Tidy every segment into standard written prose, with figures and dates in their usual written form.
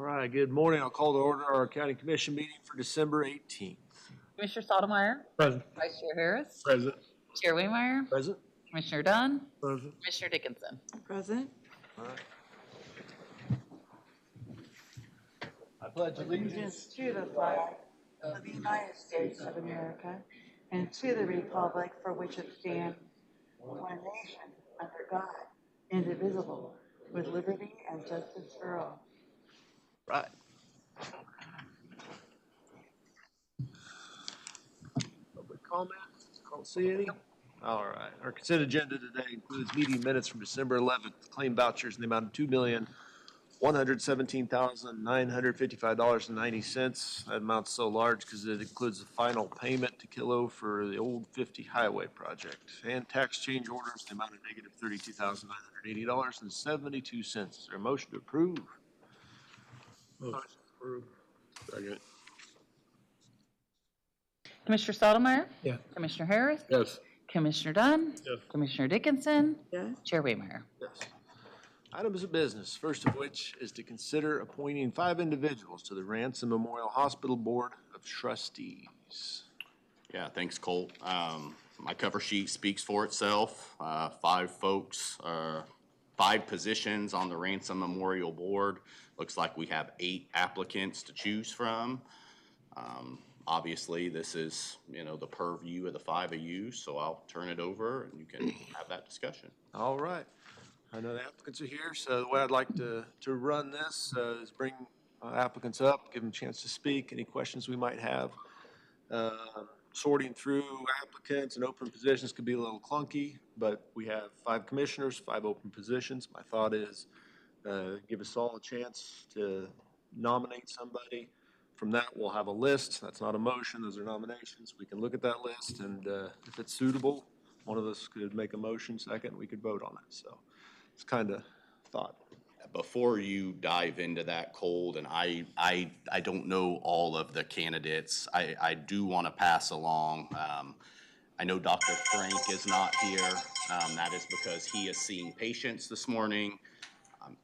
All right, good morning. I'll call to order our county commission meeting for December 18th. Commissioner Stottlemyre, Present. Vice Chair Harris, Present. Chair Waymeyer, Present. Commissioner Dunn, Present. Commissioner Dickinson. Present. All right. I pledge Allegiance to the flag of the United States of America and to the republic for which it stands, one nation, under God, indivisible, with liberty and justice for all. Right. Public comments? I don't see any. All right. Our consent agenda today includes meeting minutes from December 11th, claim vouchers in the amount of $2,117,955.90. That amount's so large because it includes the final payment to Kilo for the Old 50 Highway project and tax change orders in the amount of negative $32,980.72. Is there a motion to approve? Motion approved. Second. Commissioner Stottlemyre? Yeah. Commissioner Harris? Yes. Commissioner Dunn? Yes. Commissioner Dickinson? Yes. Chair Waymeyer. Yes. Items of business, first of which is to consider appointing 5 individuals to the Ransom Memorial Hospital Board of Trustees. Yeah, thanks, Colt. My cover sheet speaks for itself. 5 folks, 5 positions on the Ransom Memorial Board. Looks like we have 8 applicants to choose from. Obviously, this is, the purview of the 5 of you, so I'll turn it over and you can have that discussion. All right. I know the applicants are here, so the way I'd like to run this is bring applicants up, give them a chance to speak, any questions we might have. Sorting through applicants and open positions could be a little clunky, but we have 5 commissioners, 5 open positions. My thought is give us all a chance to nominate somebody. From that, we'll have a list. That's not a motion, those are nominations. We can look at that list, and if it's suitable, one of us could make a motion, second, we could vote on it. So it's kind of thought. Before you dive into that, Colt, and I don't know all of the candidates, I do want to pass along. I know Dr. Frank is not here. That is because he is seeing patients this morning.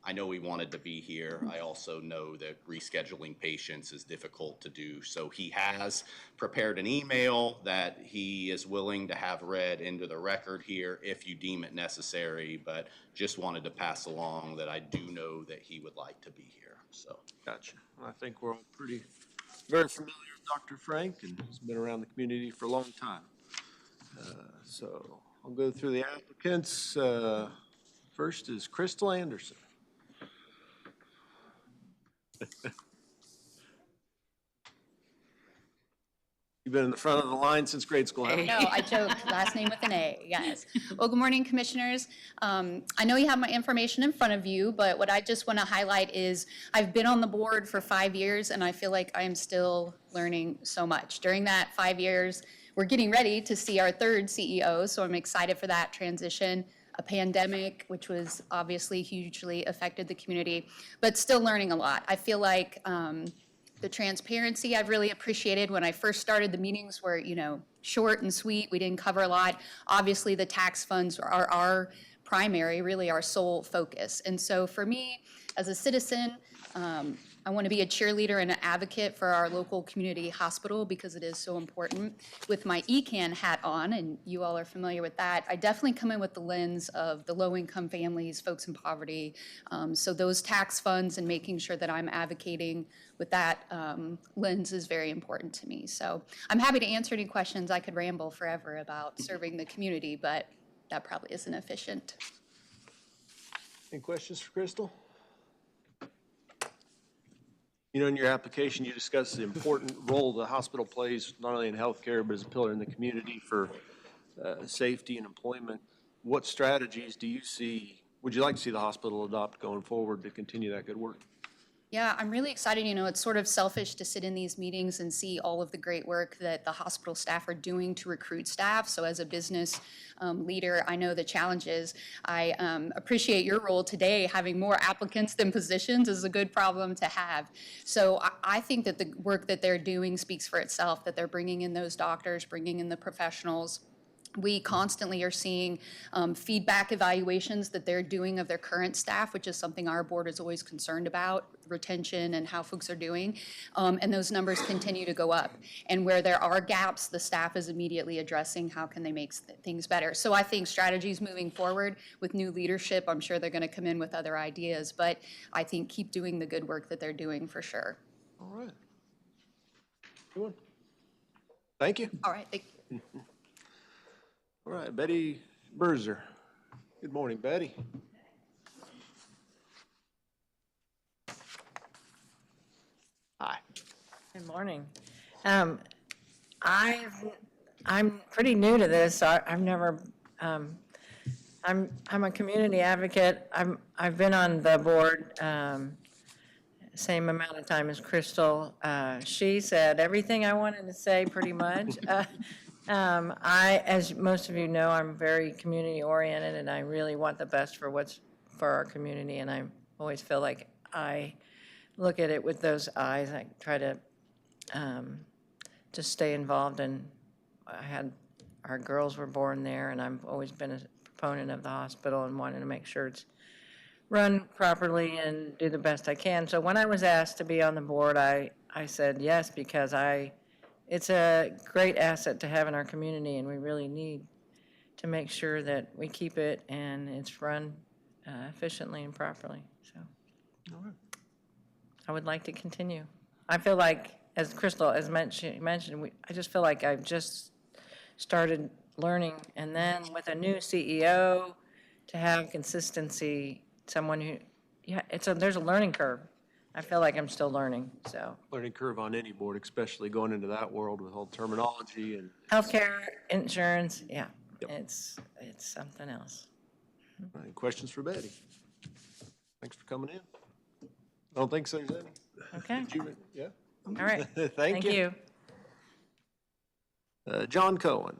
I know he wanted to be here. I also know that rescheduling patients is difficult to do. So he has prepared an email that he is willing to have read into the record here if you deem it necessary, but just wanted to pass along that I do know that he would like to be here. So Gotcha. I think we're all very familiar with Dr. Frank, and he's been around the community for a long time. So I'll go through the applicants. First is Crystal Anderson. You've been in the front of the line since grade school, haven't you? No, I joked. Last name with an A, yes. Well, good morning, commissioners. I know you have my information in front of you, but what I just want to highlight is I've been on the board for 5 years, and I feel like I am still learning so much. During that 5 years, we're getting ready to see our 3rd CEO, so I'm excited for that transition. A pandemic, which was obviously hugely affected the community, but still learning a lot. I feel like the transparency I've really appreciated. When I first started, the meetings were, short and sweet. We didn't cover a lot. Obviously, the tax funds are our primary, really our sole focus. And so for me, as a citizen, I want to be a cheerleader and an advocate for our local community hospital because it is so important. With my ECAN hat on, and you all are familiar with that, I definitely come in with the lens of the low-income families, folks in poverty. So those tax funds and making sure that I'm advocating with that lens is very important to me. So I'm happy to answer any questions. I could ramble forever about serving the community, but that probably isn't efficient. Any questions for Crystal? In your application, you discuss the important role the hospital plays, not only in healthcare, but as a pillar in the community for safety and employment. What strategies would you like to see the hospital adopt going forward to continue that good work? Yeah, I'm really excited. It's sort of selfish to sit in these meetings and see all of the great work that the hospital staff are doing to recruit staff. So as a business leader, I know the challenges. I appreciate your role today. Having more applicants than positions is a good problem to have. So I think that the work that they're doing speaks for itself, that they're bringing in those doctors, bringing in the professionals. We constantly are seeing feedback evaluations that they're doing of their current staff, which is something our board is always concerned about, retention and how folks are doing. And those numbers continue to go up. And where there are gaps, the staff is immediately addressing how can they make things better. So I think strategies moving forward with new leadership, I'm sure they're going to come in with other ideas, but I think keep doing the good work that they're doing for sure. All right. Good one. Thank you. All right, thank you. All right, Betty Berzer. Good morning, Betty. Hi. Good morning. I'm pretty new to this. I've never, I'm a community advocate. I've been on the board, same amount of time as Crystal. She said everything I wanted to say pretty much. As most of you know, I'm very community oriented and I really want the best for for our community, and I always feel like I look at it with those eyes. I try to just stay involved, and our girls were born there, and I've always been a proponent of the hospital and wanted to make sure it's run properly and do the best I can. So when I was asked to be on the board, I said yes, because it's a great asset to have in our community, and we really need to make sure that we keep it and it's run efficiently and properly. So I would like to continue. I feel like, as Crystal has mentioned, I just feel like I've just started learning, and then with a new CEO, to have consistency, someone who, there's a learning curve. I feel like I'm still learning, so. Learning curve on any board, especially going into that world with all terminology and. Healthcare, insurance, yeah, Yep. it's something else. Any questions for Betty? Thanks for coming in. I don't think so, there's any. Okay, Yeah. all right. Thank you. John Cohen.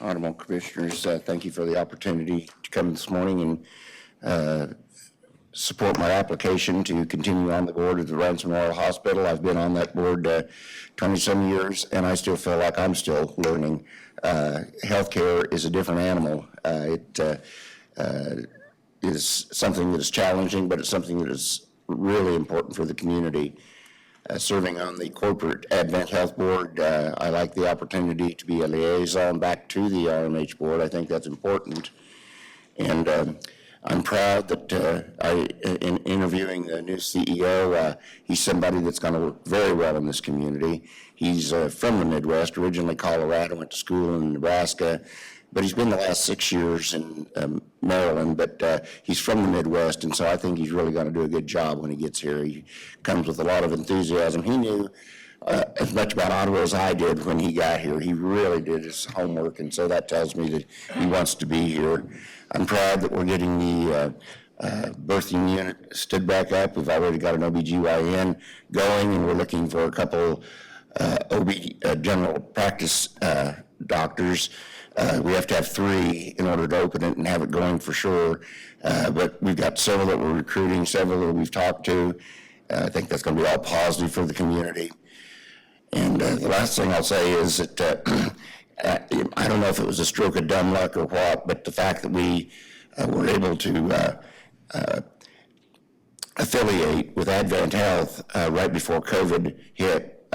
Honorable Commissioners, thank you for the opportunity to come this morning and support my application to continue on the board of the Ransom Memorial Hospital. I've been on that board 20-some years, and I still feel like I'm still learning. Healthcare is a different animal. It is something that is challenging, but it's something that is really important for the community. Serving on the corporate Advent Health Board, I like the opportunity to be a liaison back to the RMH board. I think that's important. And I'm proud that in interviewing the new CEO, he's somebody that's going to work very well in this community. He's from the Midwest, originally Colorado, went to school in Nebraska, but he's been the last 6 years in Maryland, but he's from the Midwest, and so I think he's really going to do a good job when he gets here. He comes with a lot of enthusiasm. He knew as much about Ottawa as I did when he got here. He really did his homework, and so that tells me that he wants to be here. I'm proud that we're getting the birthing unit stood back up. We've already got an OBGYN going, and we're looking for a couple general practice doctors. We have to have 3 in order to open it and have it going for sure. But we've got several that we're recruiting, several that we've talked to. I think that's going to be all positive for the community. And the last thing I'll say is that I don't know if it was a stroke of dumb luck or what, but the fact that we were able to affiliate with Advent Health right before COVID hit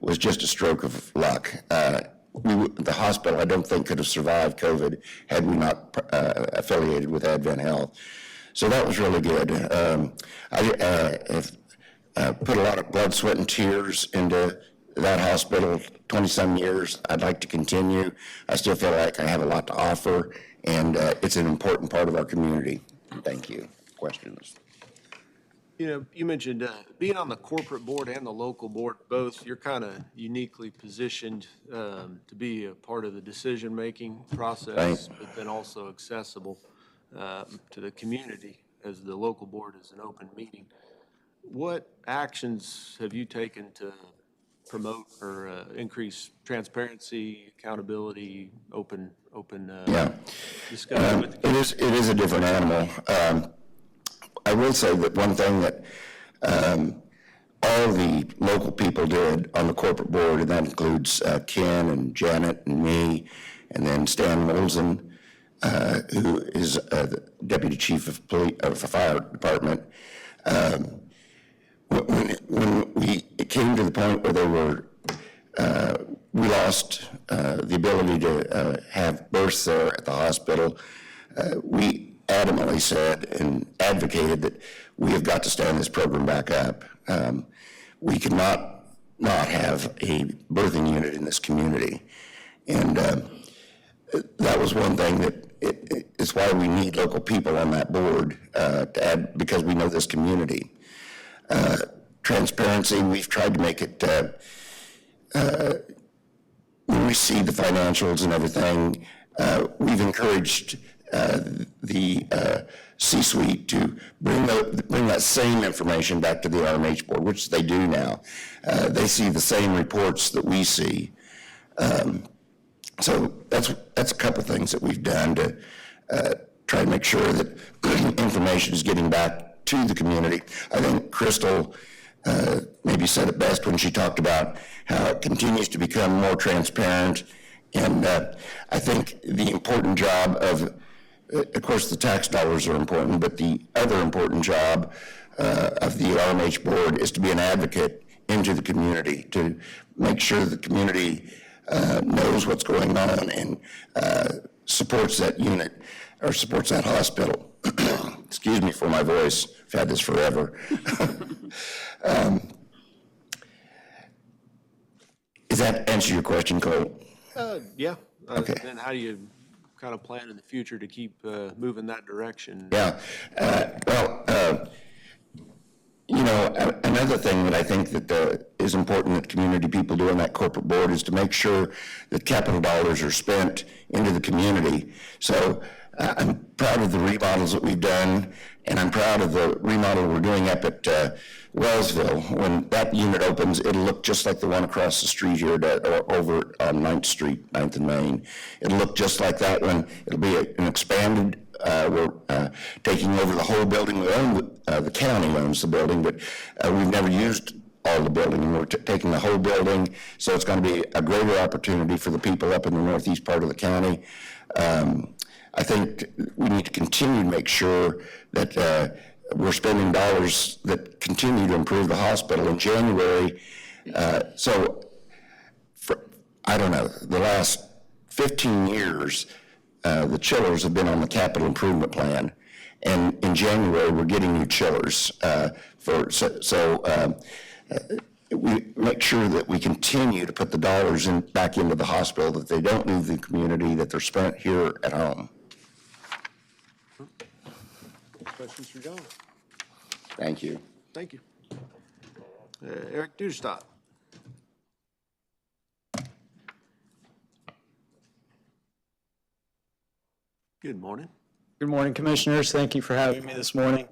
was just a stroke of luck. The hospital, I don't think, could have survived COVID had we not affiliated with Advent Health. So that was really good. I have put a lot of blood, sweat, and tears into that hospital, 20-some years. I'd like to continue. I still feel like I have a lot to offer, and it's an important part of our community. Thank you. Questions? You know, you mentioned being on the corporate board and the local board, both, you're kind of uniquely positioned to be a part of the decision-making process, Right. but then also accessible to the community, as the local board is an open meeting. What actions have you taken to promote or increase transparency, accountability, open Yeah. discussion with the It is a different animal. I will say that one thing that all the local people did on the corporate board, and that includes Ken and Janet and me, and then Stan Molson, who is the Deputy Chief of the Fire Department. When it came to the point where we lost the ability to have births there at the hospital, we adamantly said and advocated that we have got to stand this program back up. We cannot not have a birthing unit in this community. And that was one thing that it's why we need local people on that board to add, because we know this community. Transparency, we've tried to make it, when we see the financials and everything, we've encouraged the C-suite to bring that same information back to the RMH board, which they do now. They see the same reports that we see. So that's a couple things that we've done to try to make sure that information is getting back to the community. I think Crystal maybe said it best when she talked about how it continues to become more transparent. And I think the important job of course, the tax dollars are important, but the other important job of the RMH board is to be an advocate into the community, to make sure the community knows what's going on and supports that unit or supports that hospital. Excuse me for my voice. I've had this forever. Does that answer your question, Cole? Yeah. Okay. Then how do you kind of plan in the future to keep moving that direction? Yeah. You know, another thing that I think that is important that community people do on that corporate board is to make sure that capital dollars are spent into the community. So I'm proud of the remodels that we've done, and I'm proud of the remodel we're doing up at Wellsville. When that unit opens, it'll look just like the one across the street here over on 9th Street, 9th and Main. It'll look just like that one. It'll be an expanded, we're taking over the whole building. We own the county owns the building, but we've never used all the building. We're taking the whole building, so it's going to be a greater opportunity for the people up in the northeast part of the county. I think we need to continue to make sure that we're spending dollars that continue to improve the hospital. In January, I don't know, the last 15 years, the chillers have been on the capital improvement plan. And in January, we're getting new chillers. We make sure that we continue to put the dollars back into the hospital, that they don't leave the community, that they're spent here at home. Questions for John? Thank you. Thank you. Eric Duderstadt. Good morning. Good morning, Commissioners. Thank you for having me this morning.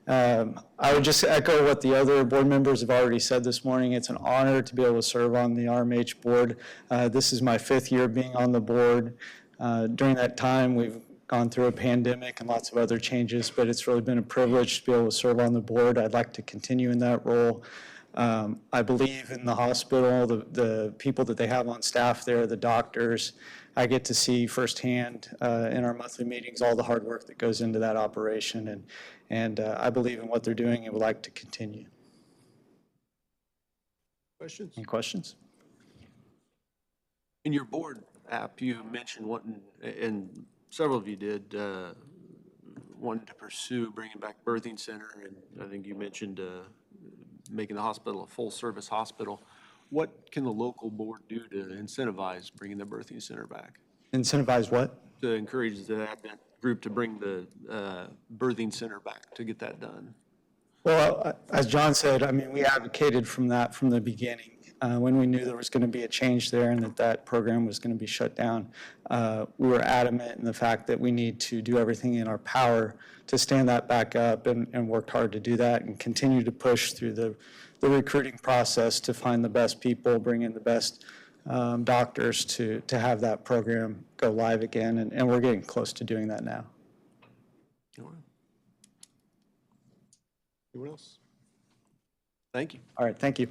I would just echo what the other board members have already said this morning. It's an honor to be able to serve on the RMH board. This is my 5th year being on the board. During that time, we've gone through a pandemic and lots of other changes, but it's really been a privilege to be able to serve on the board. I'd like to continue in that role. I believe in the hospital, the people that they have on staff there, the doctors. I get to see firsthand in our monthly meetings all the hard work that goes into that operation, and I believe in what they're doing and would like to continue. Questions? Any questions? In your board app, you mentioned wanting, and several of you did, wanting to pursue bringing back birthing center, and I think you mentioned making the hospital a full-service hospital. What can the local board do to incentivize bringing the birthing center back? Incentivize what? To encourage the Advent group to bring the birthing center back, to get that done? Well, as John said, I mean, we advocated from the beginning. When we knew there was going to be a change there and that program was going to be shut down, we were adamant in the fact that we need to do everything in our power to stand that back up, and worked hard to do that and continue to push through the recruiting process to find the best people, bring in the best doctors to have that program go live again, and we're getting close to doing that now. Anyone else? Thank you. All right, thank you.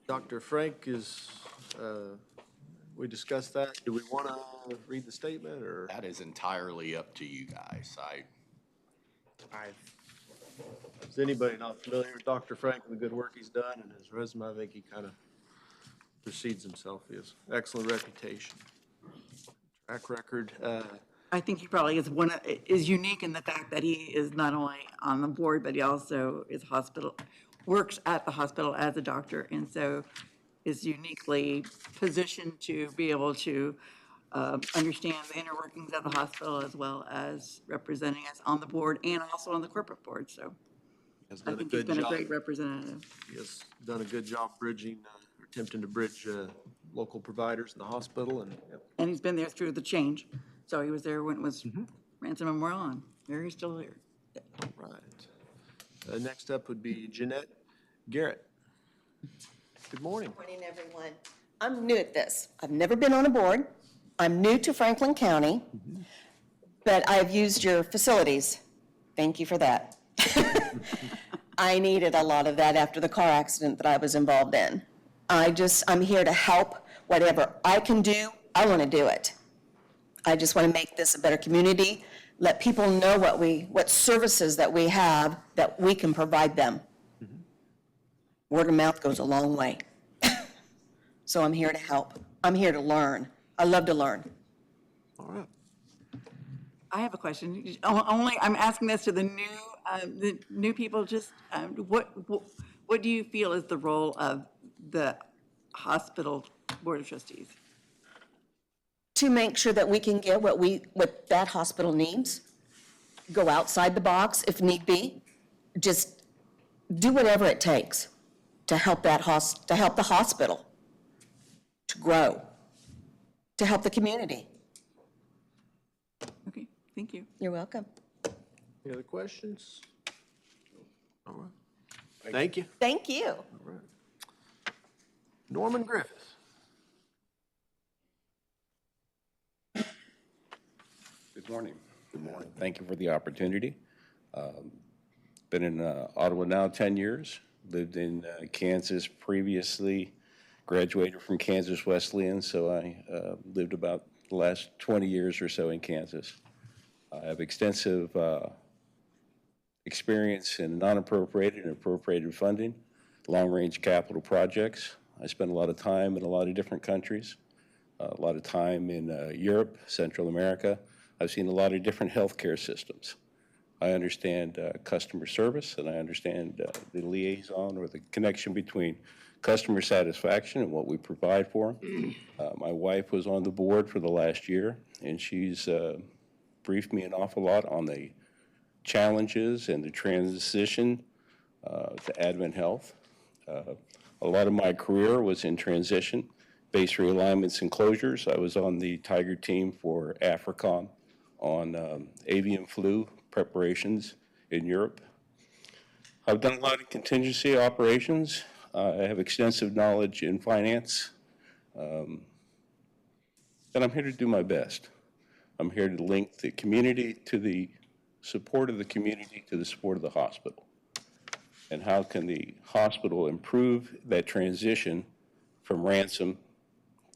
Dr. Frank is, we discussed that. Do we want to read the statement or? That is entirely up to you guys. Is anybody not familiar with Dr. Frank and the good work he's done and his resume? I think he kind of precedes himself. He has excellent reputation, track record. I think he probably is unique in the fact that he is not only on the board, but he also works at the hospital as a doctor, and so is uniquely positioned to be able to understand the inner workings of the hospital as well as representing us on the board and also on the corporate board, so Has I done a think he's good been a job. great representative. He has done a good job bridging, or attempting to bridge local providers in the hospital and yep. And he's been there through the change, so he was there when it was Ransom Memorial on. He's still here. Right. Next up would be Jeanette Garrett. Good morning. Morning, everyone. I'm new at this. I've never been on a board. I'm new to Franklin County, but I've used your facilities. Thank you for that. I needed a lot of that after the car accident that I was involved in. I'm here to help. Whatever I can do, I want to do it. I just want to make this a better community, let people know what services that we have that we can provide them. Word of mouth goes a long way. So I'm here to help. I'm here to learn. I love to learn. All right. I have a question. Only, I'm asking this to the new people, just, what do you feel is the role of the hospital board of trustees? To make sure that we can get what that hospital needs, go outside the box if need be, just do whatever it takes to help the hospital to grow, to help the community. Okay, thank you. You're welcome. Any other questions? All right. Thank you. Thank you. All right. Norman Griffith. Good morning. Good morning. Thank you for the opportunity. Been in Ottawa now 10 years, lived in Kansas previously, graduated from Kansas Wesleyan, so I lived about the last 20 years or so in Kansas. I have extensive experience in non-appropriated and appropriated funding, long-range capital projects. I spent a lot of time in a lot of different countries, a lot of time in Europe, Central America. I've seen a lot of different healthcare systems. I understand customer service, and I understand the liaison or the connection between customer satisfaction and what we provide for them. My wife was on the board for the last year, and she's briefed me an awful lot on the challenges and the transition to Advent Health. A lot of my career was in transition, base realignments and closures. I was on the Tiger team for AFRICOM on avian flu preparations in Europe. I've done a lot of contingency operations. I have extensive knowledge in finance. And I'm here to do my best. I'm here to link the community to the support of the community to the support of the hospital. And how can the hospital improve that transition from Ransom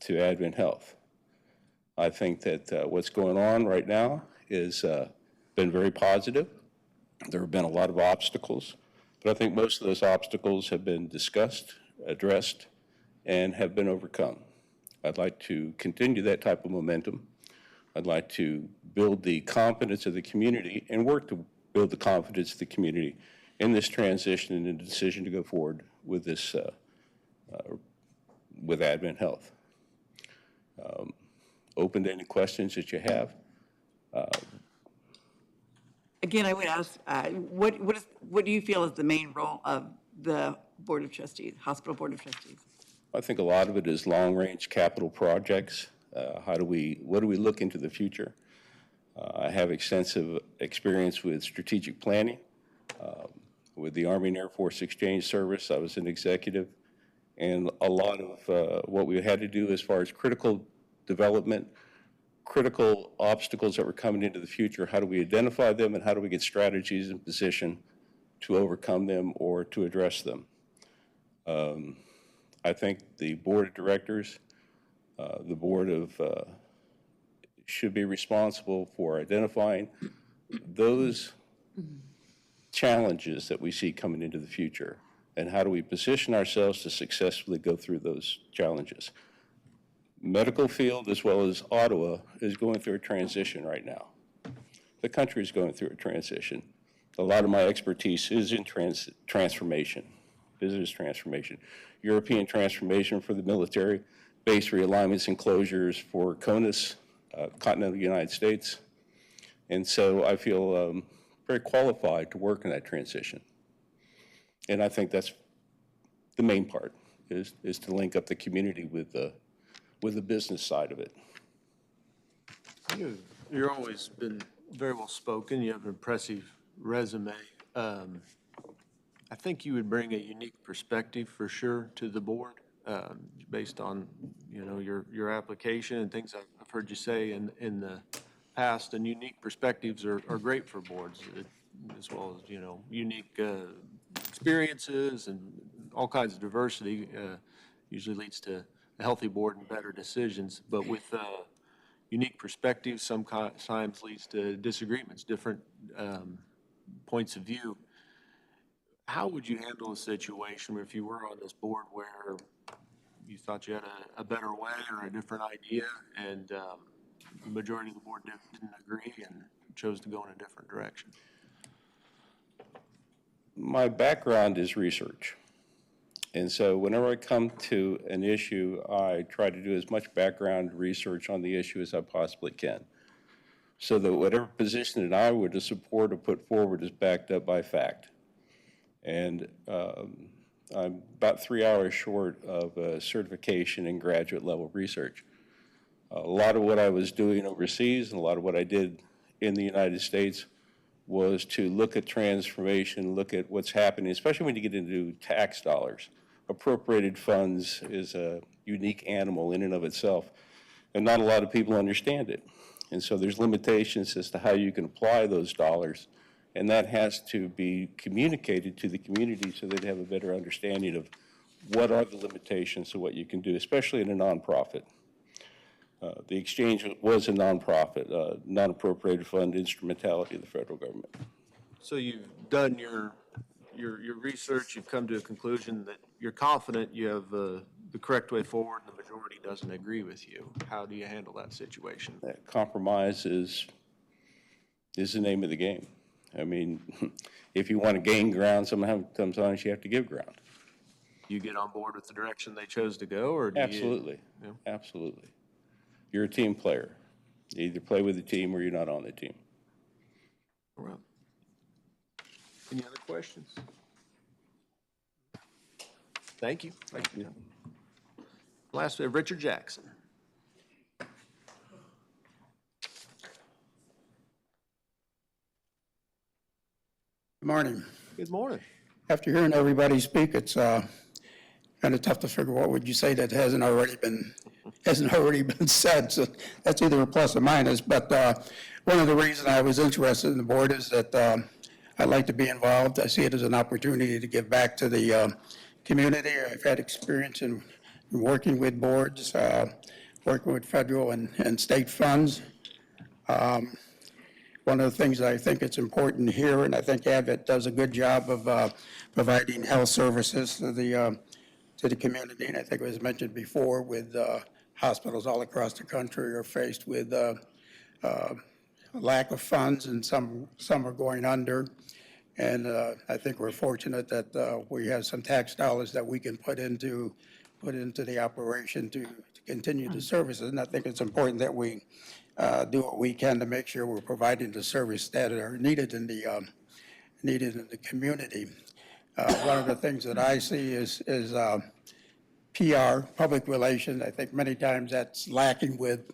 to Advent Health? I think that what's going on right now has been very positive. There have been a lot of obstacles, but I think most of those obstacles have been discussed, addressed, and have been overcome. I'd like to continue that type of momentum. I'd like to build the confidence of the community and work to build the confidence of the community in this transition and in the decision to go forward with this, with Advent Health. Open to any questions that you have. Again, I would ask, what do you feel is the main role of the Board of Trustees, Hospital Board of Trustees? I think a lot of it is long-range capital projects. What do we look into the future? I have extensive experience with strategic planning. With the Army and Air Force Exchange Service, I was an executive, and a lot of what we had to do as far as critical development, critical obstacles that were coming into the future, how do we identify them and how do we get strategies in position to overcome them or to address them. I think the board of directors, the board of, should be responsible for identifying those challenges that we see coming into the future, and how do we position ourselves to successfully go through those challenges. Medical field, as well as Ottawa, is going through a transition right now. The country is going through a transition. A lot of my expertise is in transformation, business transformation, European transformation for the military, base realignments and closures for CONUS, continental United States. And so I feel very qualified to work in that transition. And I think that's the main part, is to link up the community with the business side of it. You've always been very well spoken. You have an impressive resume. I think you would bring a unique perspective for sure to the board, based on, you know, your application and things I've heard you say in the past. And unique perspectives are great for boards, as well as, you know, unique experiences and all kinds of diversity usually leads to a healthy board and better decisions. But with unique perspectives, sometimes leads to disagreements, different points of view. How would you handle a situation where if you were on this board where you thought you had a better way or a different idea, and the majority of the board didn't agree and chose to go in a different direction? My background is research. And so whenever I come to an issue, I try to do as much background research on the issue as I possibly can, so that whatever position that I were to support or put forward is backed up by fact. And I'm about 3 hours short of a certification in graduate level research. A lot of what I was doing overseas and a lot of what I did in the United States was to look at transformation, look at what's happening, especially when you get into tax dollars. Appropriated funds is a unique animal in and of itself, and not a lot of people understand it. And so there's limitations as to how you can apply those dollars, and that has to be communicated to the community so they have a better understanding of what are the limitations of what you can do, especially in a nonprofit. The exchange was a nonprofit, non-appropriated fund instrumentality of the federal government. So you've done your research, you've come to a conclusion that you're confident you have the correct way forward and the majority doesn't agree with you. How do you handle that situation? Compromise is the name of the game. I mean, if you want to gain ground, sometimes you have to give ground. You get on board with the direction they chose to go, or do Absolutely, you? absolutely. You're a team player. You either play with the team or you're not on the team. All right. Any other questions? Thank you. Thank you. Last, we have Richard Jackson. Good morning. Good morning. After hearing everybody speak, it's kind of tough to figure what would you say that hasn't already been said. So that's either a plus or minus. But one of the reasons I was interested in the board is that I'd like to be involved. I see it as an opportunity to give back to the community. I've had experience in working with boards, working with federal and state funds. One of the things I think it's important here, and I think Advent does a good job of providing health services to the community, and I think it was mentioned before, with hospitals all across the country are faced with lack of funds, and some are going under. And I think we're fortunate that we have some tax dollars that we can put into the operation to continue the services. And I think it's important that we do what we can to make sure we're providing the service that are needed in the community. One of the things that I see is PR, public relations. I think many times that's lacking with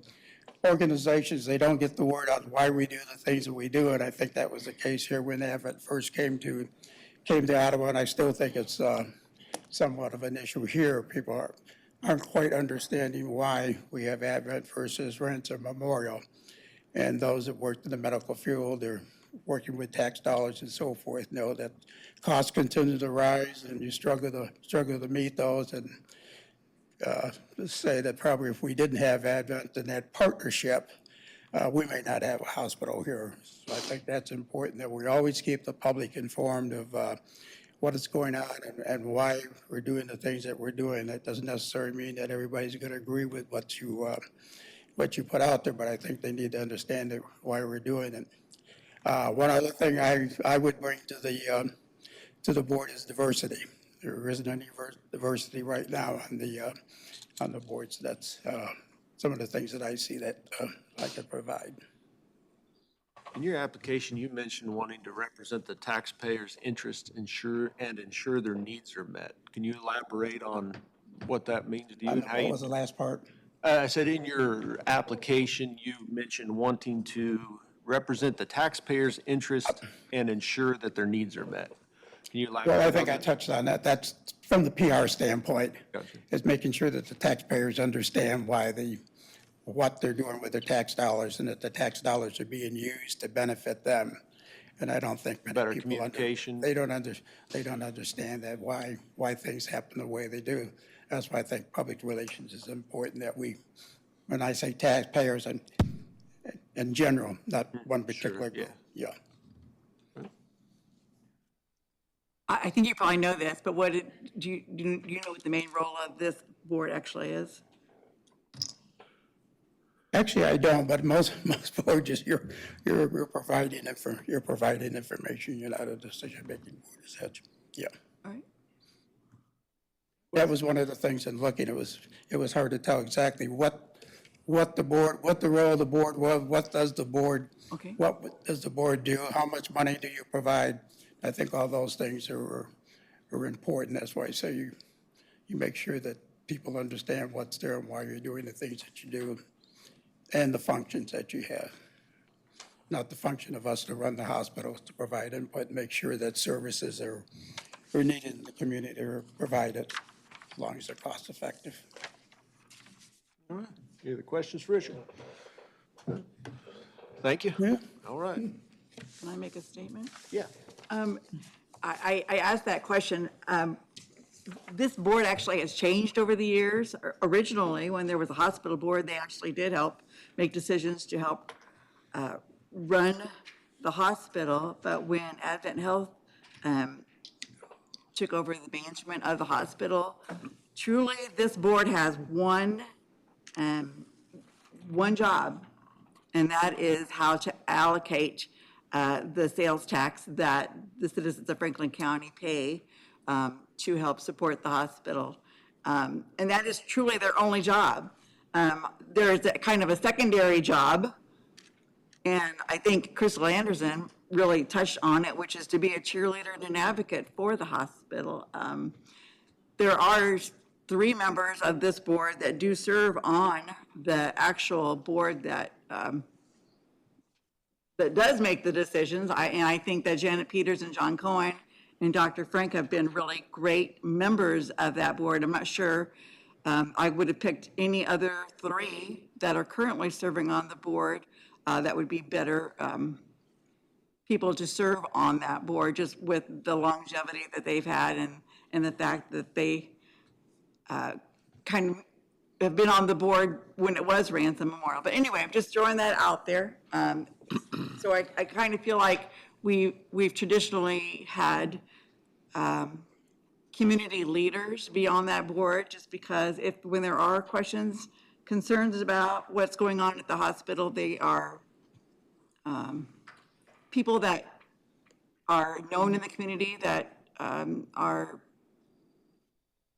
organizations. They don't get the word out why we do the things that we do, and I think that was the case here when Advent first came to Ottawa, and I still think it's somewhat of an issue here. People aren't quite understanding why we have Advent versus Rensselaer Memorial. And those that worked in the medical field or working with tax dollars and so forth, know that costs continue to rise and you struggle to meet those. And say that probably if we didn't have Advent and that partnership, we may not have a hospital here. So I think that's important, that we always keep the public informed of what is going on and why we're doing the things that we're doing. That doesn't necessarily mean that everybody's going to agree with what you put out there, but I think they need to understand why we're doing it. One other thing I would bring to the board is diversity. There isn't any diversity right now on the board, so that's some of the things that I see that I could provide. In your application, you mentioned wanting to represent the taxpayers' interest, ensure their needs are met. Can you elaborate on what that means to you and how What you? was the last part? I said in your application, you mentioned wanting to represent the taxpayers' interest and ensure that their needs are met. Can you elaborate? Well, I think on I that? touched on that. That's from the PR standpoint. Gotcha. Is making sure that the taxpayers understand what they're doing with their tax dollars and that the tax dollars are being used to benefit them. And I don't think many Better people communication. they don't understand that why things happen the way they do. That's why I think public relations is important, that when I say taxpayers, and in general, not one particular yeah. group. Yeah. I think you probably know this, but do you know what the main role of this board actually is? Actually, I don't, but most boards, you're providing information. You're not a decision-making board as such. Yeah. All right. That was one of the things in looking, it was hard to tell exactly what the role of the board was, what does the board do, how much money do you provide? I think all those things are important. That's why I say you make sure that people understand what's there and why you're doing the things that you do and the functions that you have. Not the function of us to run the hospital, to provide input and make sure that services are needed in the community are provided, as long as they're cost effective. All right. Any other questions for Richard? Thank you. Yeah. All right. Can I make a statement? Yeah. I asked that question. This board actually has changed over the years. Originally, when there was a hospital board, they actually did help make decisions to help run the hospital. But when Advent Health took over the management of the hospital, truly this board has one job, and that is how to allocate the sales tax that the citizens of Franklin County pay to help support the hospital. And that is truly their only job. There is a kind of a secondary job, and I think Crystal Anderson really touched on it, which is to be a cheerleader and an advocate for the hospital. There are 3 members of this board that do serve on the actual board that does make the decisions. And I think that Janet Peters and John Cohen and Dr. Frank have been really great members of that board. I'm not sure I would have picked any other 3 that are currently serving on the board that would be better people to serve on that board, just with the longevity that they've had and the fact that they kind of have been on the board when it was Ransom Memorial. But anyway, I'm just throwing that out there. So I kind of feel like we've traditionally had community leaders be on that board, just because when there are questions, concerns about what's going on at the hospital, they are people that are known in the community, that are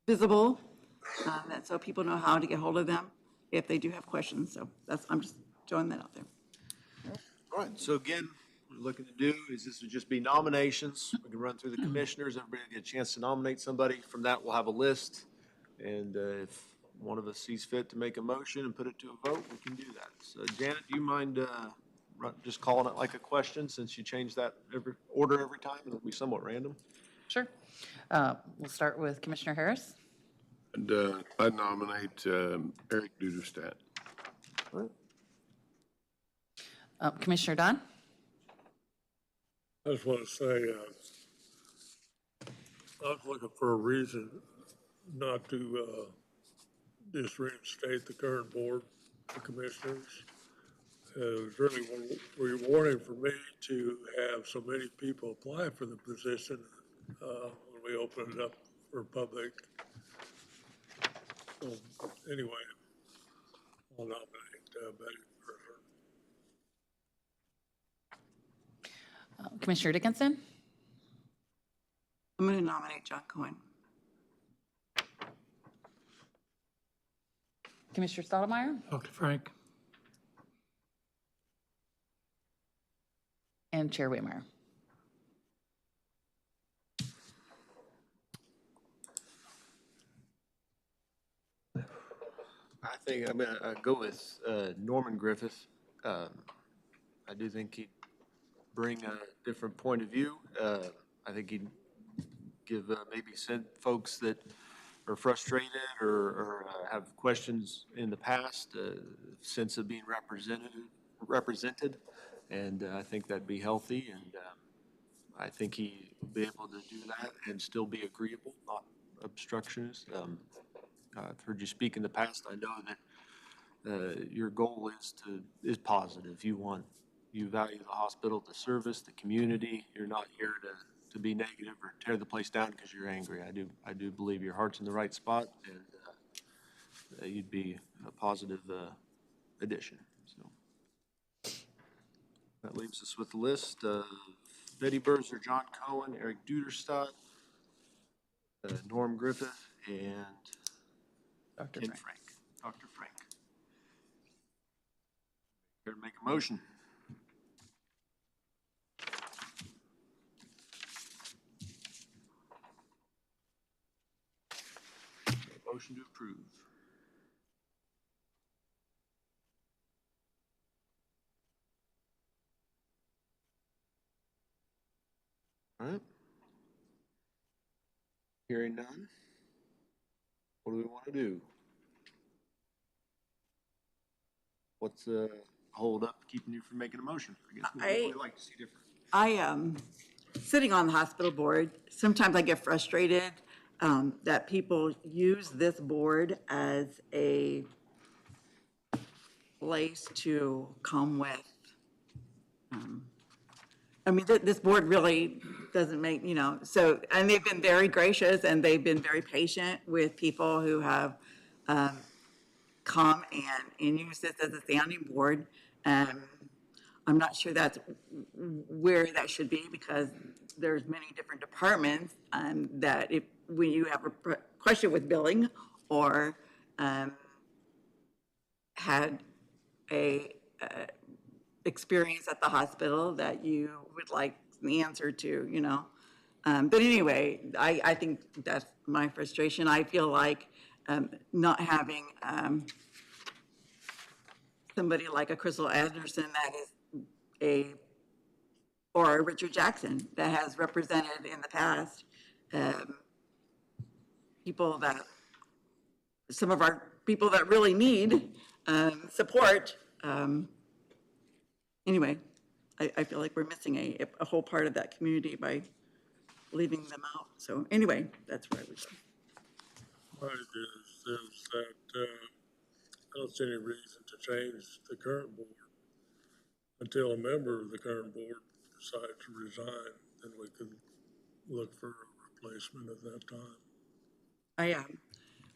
visible, that so people know how to get hold of them if they do have questions. So I'm just throwing that out there. All right. So again, what we're looking to do is this would just be nominations. We can run through the commissioners. Everybody will get a chance to nominate somebody. From that, we'll have a list. And if one of us sees fit to make a motion and put it to a vote, we can do that. So Janet, do you mind just calling it like a question, since you change that order every time? It'll be somewhat random. Sure. We'll start with Commissioner Harris. And I nominate Eric Duderstadt. Commissioner Dunn. I just want to say, I was looking for a reason not to just reinstate the current board of commissioners. It was really rewarding for me to have so many people apply for the position when we opened it up for public. So anyway, I'll nominate Betty for Commissioner Dickinson? I'm going to nominate John Cohen. Commissioner Stottlemyre? Dr. Frank. And Chair Whitmire. I think I'm gonna go with Norman Griffith. I do think he'd bring a different point of view. I think he'd give maybe some folks that are frustrated or have questions in the past a sense of being represented, and I think that'd be healthy. And I think he'd be able to do that and still be agreeable, not obstructionist. I've heard you speak in the past. I know that your goal is positive. You value the hospital, the service, the community. You're not here to be negative or tear the place down because you're angry. I do believe your heart's in the right spot, and you'd be a positive addition. So that leaves us with the list of Betty Birzer, John Cohen, Eric Duderstadt, Norm Griffith, and Dr. Ken Frank. Dr. Frank. Here to make a motion. Motion to approve. All right. Hearing none. What do we want to do? What's the hold up keeping you from making a motion? I guess what would we like to see different? I sitting on the hospital board, sometimes I get frustrated that people use this board as a place to come with. I mean, this board really doesn't make, so, and they've been very gracious and they've been very patient with people who have come and use this as a standing board. I'm not sure that's where that should be because there's many different departments that if, when you have a question with billing or had a experience at the hospital that you would like the answer to, But anyway, I think that's my frustration. I feel like not having somebody like a Crystal Anderson that is or a Richard Jackson that has represented in the past some of our people that really need support. Anyway, I feel like we're missing a whole part of that community by leaving them out. So anyway, that's where I would go. Right, is that I don't see any reason to change the current board until a member of the current board decides to resign, then we could look for a replacement at that time.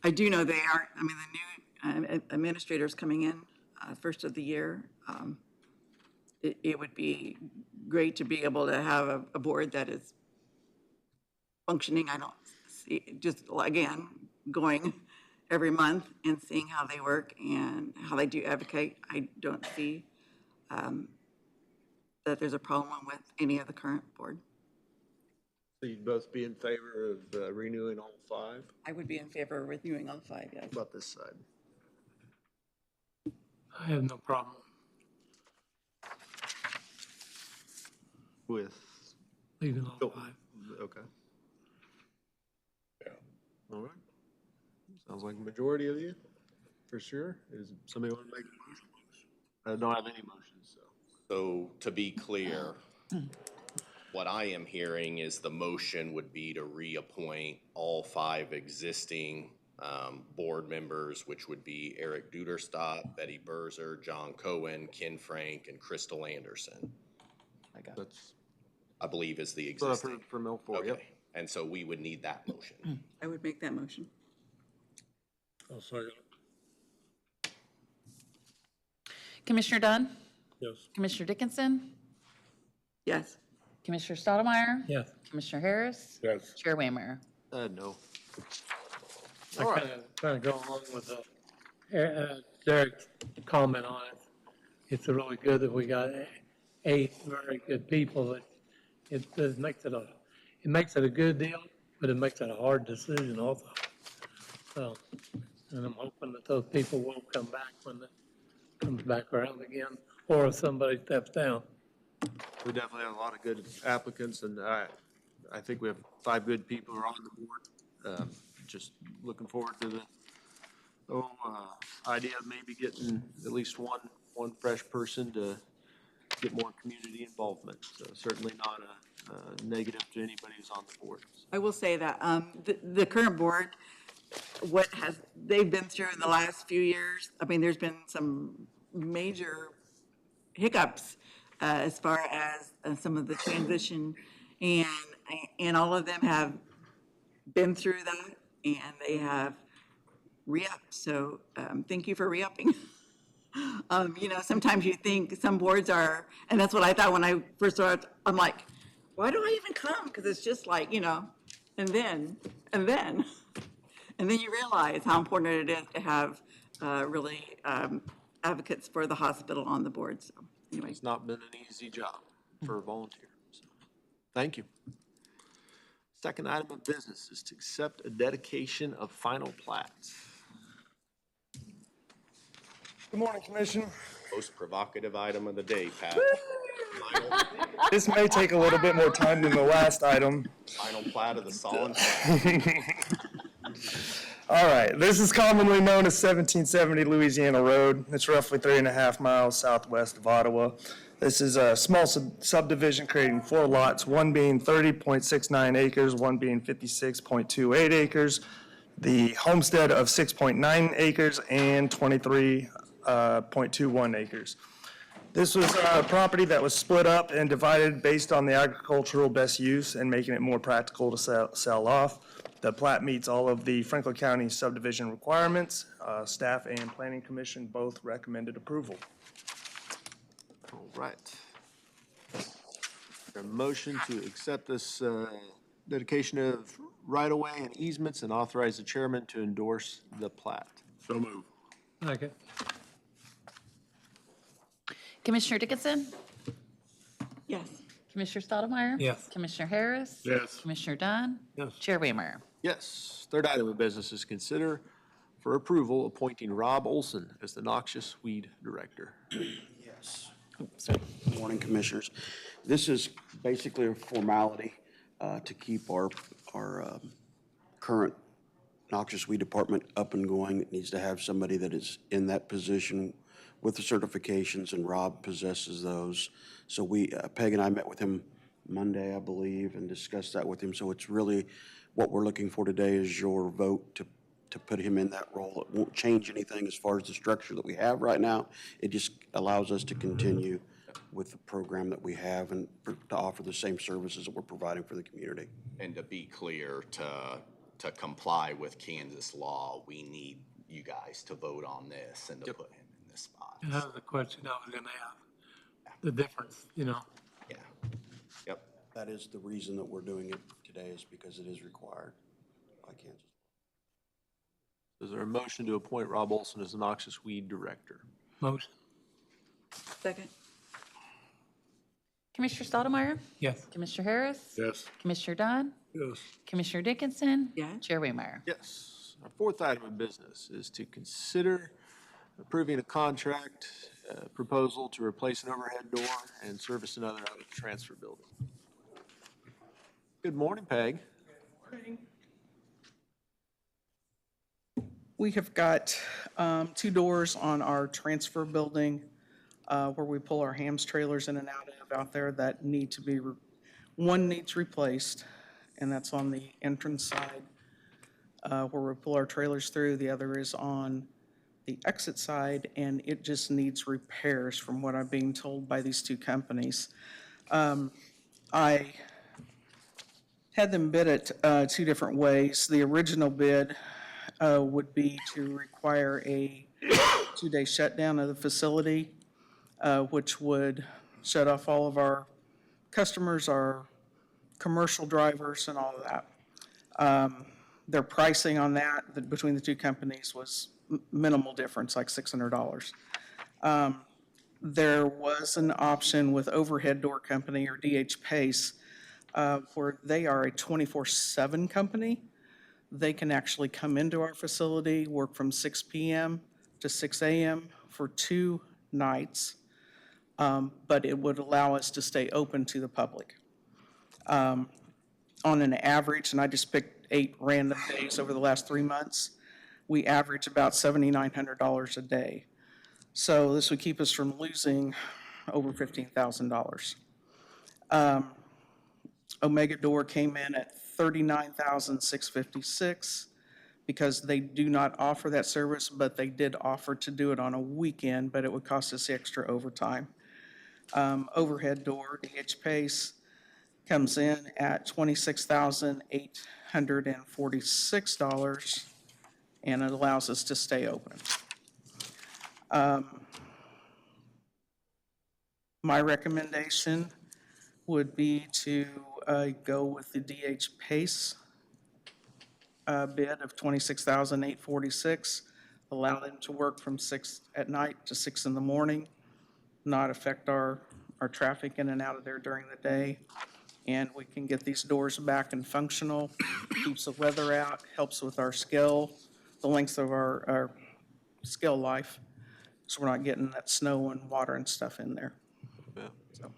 I do know they are, I mean, the new administrators coming in first of the year. It would be great to be able to have a board that is functioning. I don't see, just again, going every month and seeing how they work and how they do advocate. I don't see that there's a problem with any of the current board. So you'd both be in favor of renewing all five? I would be in favor of renewing all five, yes. About this side? I have no problem. With? Leaving all five. Okay. Yeah. All right. Sounds like a majority of you, for sure. Is somebody want to make a motion? I don't have any motions, so. So to be clear, what I am hearing is the motion would be to reappoint all 5 existing board members, which would be Eric Duderstadt, Betty Berzer, John Cohen, Ken Frank, and Crystal Anderson, That's I believe is the what I've existing. heard from L4, yep. Okay, and so we would need that motion. I would make that motion. I'll second it. Commissioner Dunn? Yes. Commissioner Dickinson? Yes. Commissioner Stottlemyre? Yes. Commissioner Harris? Yes. Chair Waymer? No. I kind of go along with Derek's comment on it. It's really good that we got 8 very good people. That it makes it a good deal, but it makes it a hard decision also. So, and I'm hoping that those people will come back when it comes back around again, or if somebody steps down. We definitely have a lot of good applicants, and I think we have 5 good people who are on the board. Just looking forward to the idea of maybe getting at least one fresh person to get more community involvement. So certainly not a negative to anybody who's on the board. I will say that the current board, they've been through in the last few years, I mean, there's been some major hiccups as far as some of the transition, and all of them have been through that, and they have re-upped. So thank you for re-upping. Sometimes you think some boards are, and that's what I thought when I first started. I'm like, why do I even come? Because it's just like, and then you realize how important it is to have really advocates for the hospital on the board. So anyway. It's not been an easy job for a volunteer. So, thank you. Second item of business is to accept a dedication of final plats. Good morning, Commission. Most provocative item of the day, Pat. This may take a little bit more time than the last item. Final plat of the Solon. All right, this is commonly known as 1770 Louisiana Road. It's roughly 3.5 miles southwest of Ottawa. This is a small subdivision creating 4 lots, one being 30.69 acres, one being 56.28 acres, the homestead of 6.9 acres, and 23.21 acres. This was a property that was split up and divided based on the agricultural best use and making it more practical to sell off. The plat meets all of the Franklin County subdivision requirements. Staff and Planning Commission both recommended approval. All right. A motion to accept this dedication of right-of-way and easements and authorize the chairman to endorse the plat. So move. Second. Commissioner Dickinson? Yes. Commissioner Stottlemyre? Yes. Commissioner Harris? Yes. Commissioner Dunn? Yes. Chair Waymer? Yes. Third item of business is consider for approval appointing Rob Olson as the noxious weed director. Yes. Good morning, Commissioners. This is basically a formality to keep our current noxious weed department up and going. It needs to have somebody that is in that position with the certifications, and Rob possesses those. So Peg and I met with him Monday, I believe, and discussed that with him. So it's really, what we're looking for today is your vote to put him in that role. It won't change anything as far as the structure that we have right now. It just allows us to continue with the program that we have and to offer the same services that we're providing for the community. And to be clear, to comply with Kansas law, we need you guys to vote on this and to put him in this spot. And that was the question I was gonna have. The difference, Yeah. Yep. That is the reason that we're doing it today, is because it is required by Kansas. Is there a motion to appoint Rob Olson as the noxious weed director? motion. Second. Commissioner Stottlemyre? Yes. Commissioner Harris? Yes. Commissioner Dunn? Yes. Commissioner Dickinson? Yes. Chair Waymer? Yes. Our fourth item of business is to consider approving a contract proposal to replace an overhead door and service another out of the transfer building. Good morning, Peg. We have got 2 doors on our transfer building where we pull our hams trailers in and out there that need to be One needs replaced, and that's on the entrance side where we pull our trailers through. The other is on the exit side, and it just needs repairs from what I'm being told by these two companies. I had them bid it two different ways. The original bid would be to require a 2-day shutdown of the facility, which would shut off all of our customers, our commercial drivers, and all of that. Their pricing on that between the two companies was minimal difference, like $600. There was an option with Overhead Door Company, or DH Pace, where they are a 24/7 company. They can actually come into our facility, work from 6 p.m. to 6 a.m. for 2 nights, but it would allow us to stay open to the public. On an average, and I just picked 8 random days over the last 3 months, we average about $7,900 a day. So this would keep us from losing over $15,000. Omega Door came in at $39,656 because they do not offer that service, but they did offer to do it on a weekend, but it would cost us extra overtime. Overhead Door, DH Pace, comes in at $26,846, and it allows us to stay open. My recommendation would be to go with the DH Pace bid of $26,846, allow them to work from 6 at night to 6 in the morning, not affect our traffic in and out of there during the day, and we can get these doors back and functional, keeps the weather out, helps with our scale, the length of our scale life, so we're not getting that snow and water and stuff in there. So.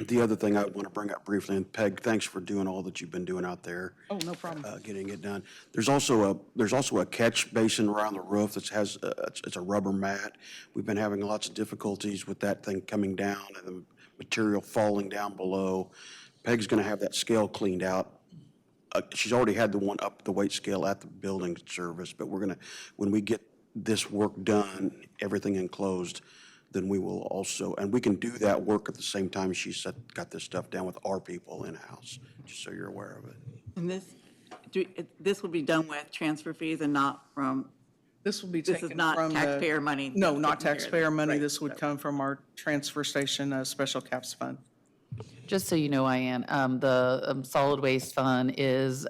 The other thing I want to bring up briefly, and Peg, thanks for doing all that you've been doing out there. Oh, no problem. Getting it done. There's also a catch basin around the roof that has, it's a rubber mat. We've been having lots of difficulties with that thing coming down and the material falling down below. Peg's going to have that scale cleaned out. She's already had the one up the weight scale at the building service, but we're going to, when we get this work done, everything enclosed, then we will also, and we can do that work at the same time she's got this stuff down with our people in-house, just so you're aware of it. And this will be done with transfer fees and not from, This will be this taken is not from the- taxpayer money? No, not taken care of. taxpayer money. Right. This would come from our transfer station special caps fund. Just so you know, Ian, the solid waste fund is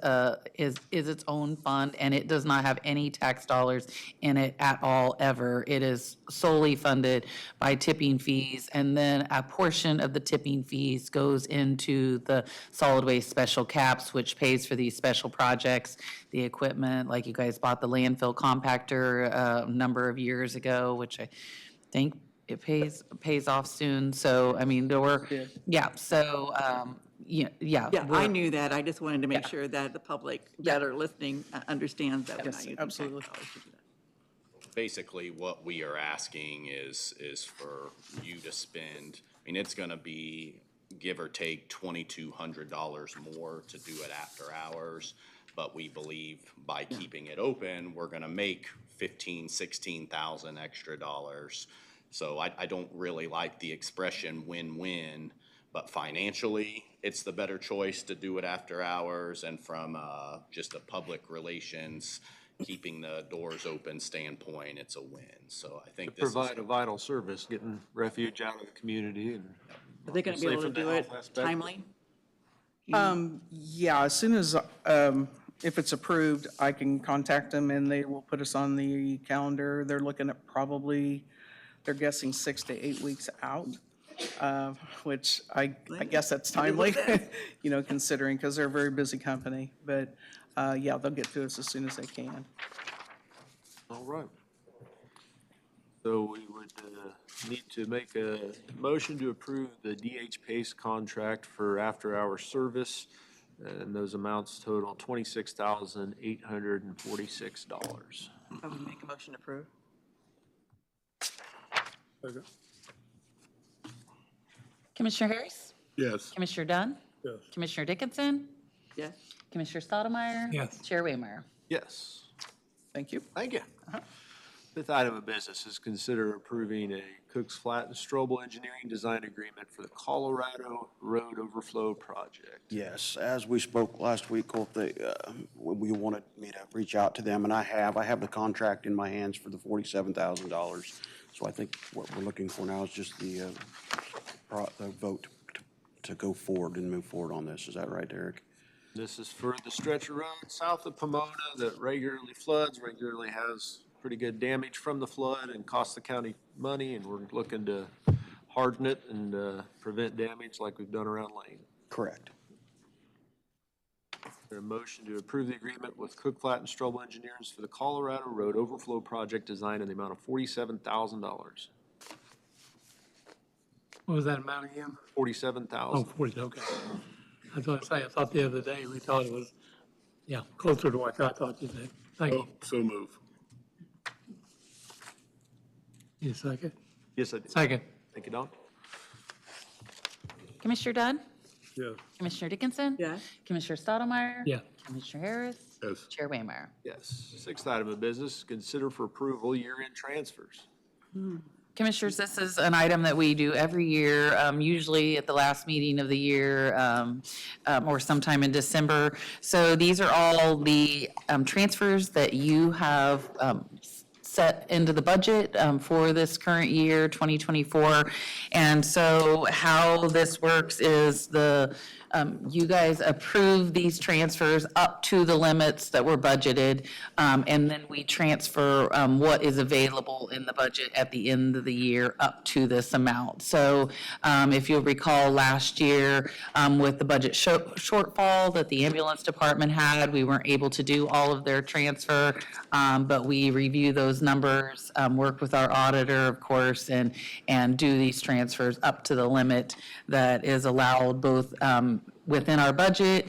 its own fund, and it does not have any tax dollars in it at all, ever. It is solely funded by tipping fees, and then a portion of the tipping fees goes into the solid waste special caps, which pays for these special projects, the equipment, like you guys bought the landfill compactor a number of years ago, which I think it pays off soon. So, I mean, there were, yeah, so, yeah. Yeah, I we're- knew that. I just wanted to make Yeah. sure that the public that are listening understands that we're Yes, not using absolutely. tax dollars to do that. Basically, what we are asking is for you to spend, I mean, it's gonna be give or take $2,200 more to do it after hours. But we believe by keeping it open, we're gonna make 16,000 extra dollars. So I don't really like the expression win-win, but financially, it's the better choice to do it after hours, and from just a public relations, keeping the doors open standpoint, it's a win. So I think this is. Provide a vital service, getting refuge out of the community and. Are they going to be able to safe in do the it health aspect. timely? Yeah, as soon as, if it's approved, I can contact them and they will put us on the calendar. They're looking at probably, they're guessing 6 to 8 weeks out, which I guess that's timely, you know, considering, because they're a very busy company. But, yeah, they'll get to us as soon as they can. All right. So we would need to make a motion to approve the DH Pace contract for after-hour service, and those amounts total $26,846. I would make a motion to approve. Commissioner Harris? Yes. Commissioner Dunn? Yes. Commissioner Dickinson? Yes. Commissioner Stottlemyre? Yes. Chair Waymeyer? Yes. Thank you. Thank you. Fifth item of business is consider approving a Cooks Flat and Strobel Engineering Design Agreement for the Colorado Road Overflow Project. Yes, as we spoke last week, Colt, we wanted me to reach out to them, and I have the contract in my hands for the $47,000. So I think what we're looking for now is just the vote to go forward and move forward on this. Is that right, Derek? This is for the stretch of road south of Pomona that regularly floods, regularly has pretty good damage from the flood and costs the county money, and we're looking to harden it and prevent damage like we've done around Lane. Correct. Is there a motion to approve the agreement with Cook Flat and Strobel Engineers for the Colorado Road Overflow Project design in the amount of $47,000? What was that amount again? $47,000. Oh, 40, okay. I was going to say, I thought the other day, we thought it was, yeah, closer to what I thought you said. Thank you. So move. Need a second? Yes, I did. Second. Thank you, Don. Commissioner Dunn? Yes. Commissioner Dickinson? Yes. Commissioner Stottlemyre? Yeah. Commissioner Harris? Yes. Chair Waymeyer? Yes. Sixth item of business, consider for approval year-end transfers. Commissioners, this is an item that we do every year, usually at the last meeting of the year or sometime in December. So these are all the transfers that you have set into the budget for this current year, 2024. And so how this works is you guys approve these transfers up to the limits that were budgeted, and then we transfer what is available in the budget at the end of the year up to this amount. So if you'll recall last year with the budget shortfall that the ambulance department had, we weren't able to do all of their transfer, but we review those numbers, work with our auditor, of course, and do these transfers up to the limit that is allowed both within our budget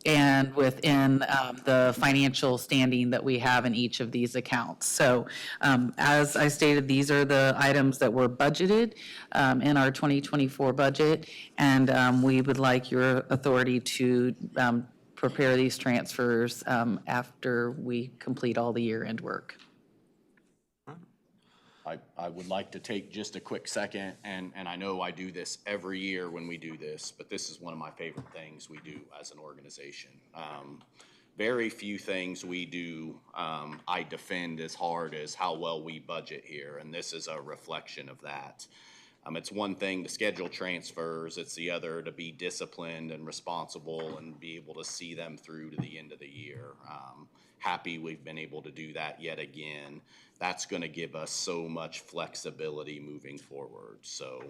and within the financial standing that we have in each of these accounts. So as I stated, these are the items that were budgeted in our 2024 budget, and we would like your authority to prepare these transfers after we complete all the year-end work. I would like to take just a quick second, and I know I do this every year when we do this, but this is one of my favorite things we do as an organization. Very few things we do I defend as hard as how well we budget here, and this is a reflection of that. It's one thing to schedule transfers, it's the other to be disciplined and responsible and be able to see them through to the end of the year. Happy we've been able to do that yet again. That's going to give us so much flexibility moving forward. So,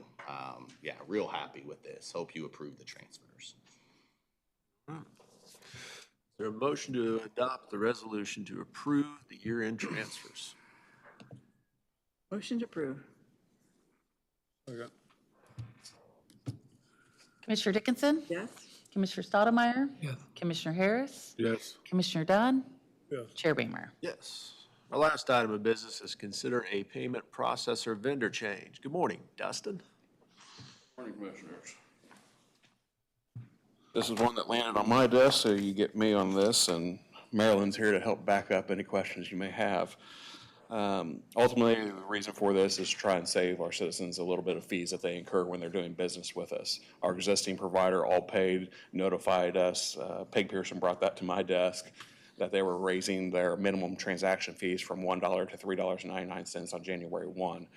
yeah, real happy with this. Hope you approve the transfers. Is there a motion to adopt the resolution to approve the year-end transfers? Motion to approve. Okay. Commissioner Dickinson? Yes. Commissioner Stottlemyre? Yes. Commissioner Harris? Yes. Commissioner Dunn? Yes. Chair Waymeyer? Yes. Our last item of business is consider a payment processor vendor change. Good morning, Dustin. Morning, Commissioners. This is one that landed on my desk, so you get me on this, and Marilyn's here to help back up any questions you may have. Ultimately, the reason for this is to try and save our citizens a little bit of fees that they incur when they're doing business with us. Our existing provider, Allpaid, notified us, Peg Pearson brought that to my desk, that they were raising their minimum transaction fees from $1 to $3.99 on January 1.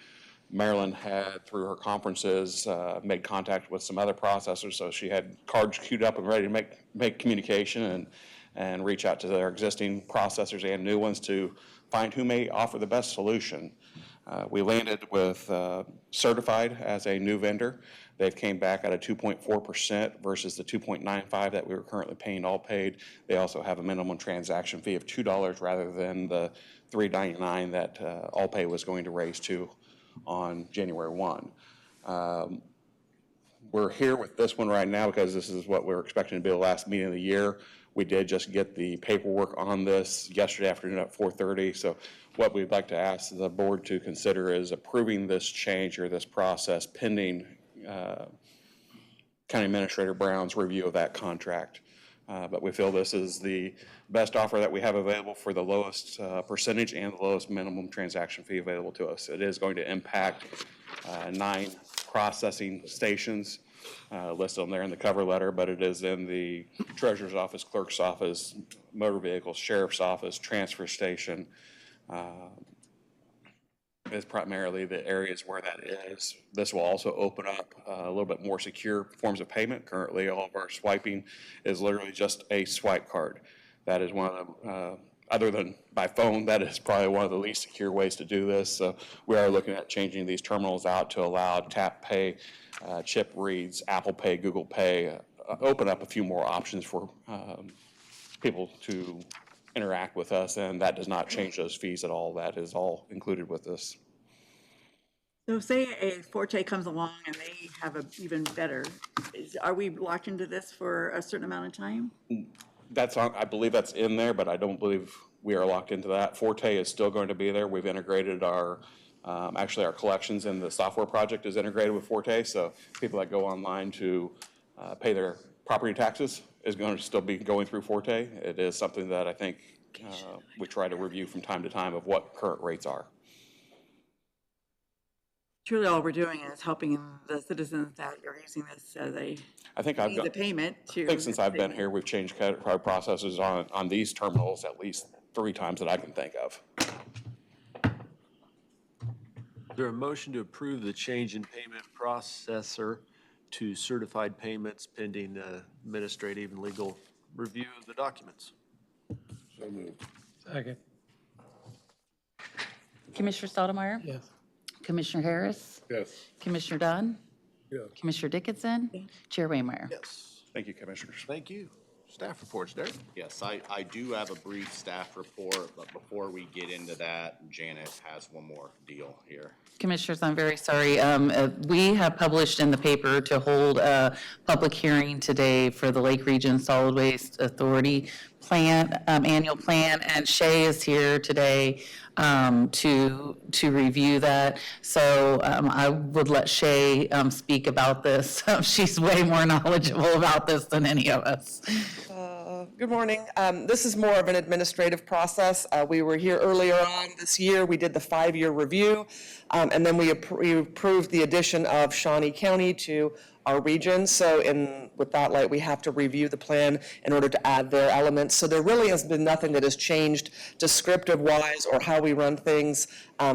Marilyn had, through her conferences, made contact with some other processors, so she had cards queued up and ready to make communication and reach out to their existing processors and new ones to find who may offer the best solution. We landed with Certified as a new vendor. They've came back at a 2.4% versus the 2.95 that we were currently paying Allpaid. They also have a minimum transaction fee of $2 rather than the $3.99 that Allpaid was going to raise to on January 1. We're here with this one right now because this is what we're expecting to be the last meeting of the year. We did just get the paperwork on this yesterday afternoon at 4:30. So what we'd like to ask the board to consider is approving this change or this process pending County Administrator Brown's review of that contract. But we feel this is the best offer that we have available for the lowest percentage and the lowest minimum transaction fee available to us. It is going to impact 9 processing stations listed on there in the cover letter, but it is in the Treasurer's Office, Clerk's Office, Motor Vehicles, Sheriff's Office, Transfer Station. Is primarily the areas where that is. This will also open up a little bit more secure forms of payment. Currently, all of our swiping is literally just a swipe card. That is one of them, other than by phone, that is probably one of the least secure ways to do this. So we are looking at changing these terminals out to allow tap pay, chip reads, Apple Pay, Google Pay, open up a few more options for people to interact with us, and that does not change those fees at all. That is all included with this. So say a Forte comes along and they have a even better, are we locked into this for a certain amount of time? That's on, I believe that's in there, but I don't believe we are locked into that. Forte is still going to be there. We've integrated our, actually our collections and the software project is integrated with Forte, so people that go online to pay their property taxes is going to still be going through Forte. It is something that I think we try to review from time to time of what current rates are. Truly, all we're doing is helping the citizens that are using this as a I think I've means got, of payment to. I think since I've been here, we've changed credit card processes on these terminals at least 3 times that I can think of. Is there a motion to approve the change in payment processor to certified payments pending administrative and legal review of the documents? So moved. Second. Commissioner Stottlemyre? Yes. Commissioner Harris? Yes. Commissioner Dunn? Yes. Commissioner Dickinson? Chair Waymeyer? Yes. Thank you, Commissioners. Thank you. Staff reports, Derek? Yes, I do have a brief staff report, but before we get into that, Janet has one more deal here. Commissioners, I'm very sorry. We have published in the paper to hold a public hearing today for the Lake Region Solid Waste Authority plan, annual plan, and Shay is here today to review that. So I would let Shay speak about this. She's way more knowledgeable about this than any of us. Good morning. This is more of an administrative process. We were here earlier on this year. We did the 5-year review, and then we approved the addition of Shawnee County to our region. So with that light, we have to review the plan in order to add their elements. So there really has been nothing that has changed descriptive-wise or how we run things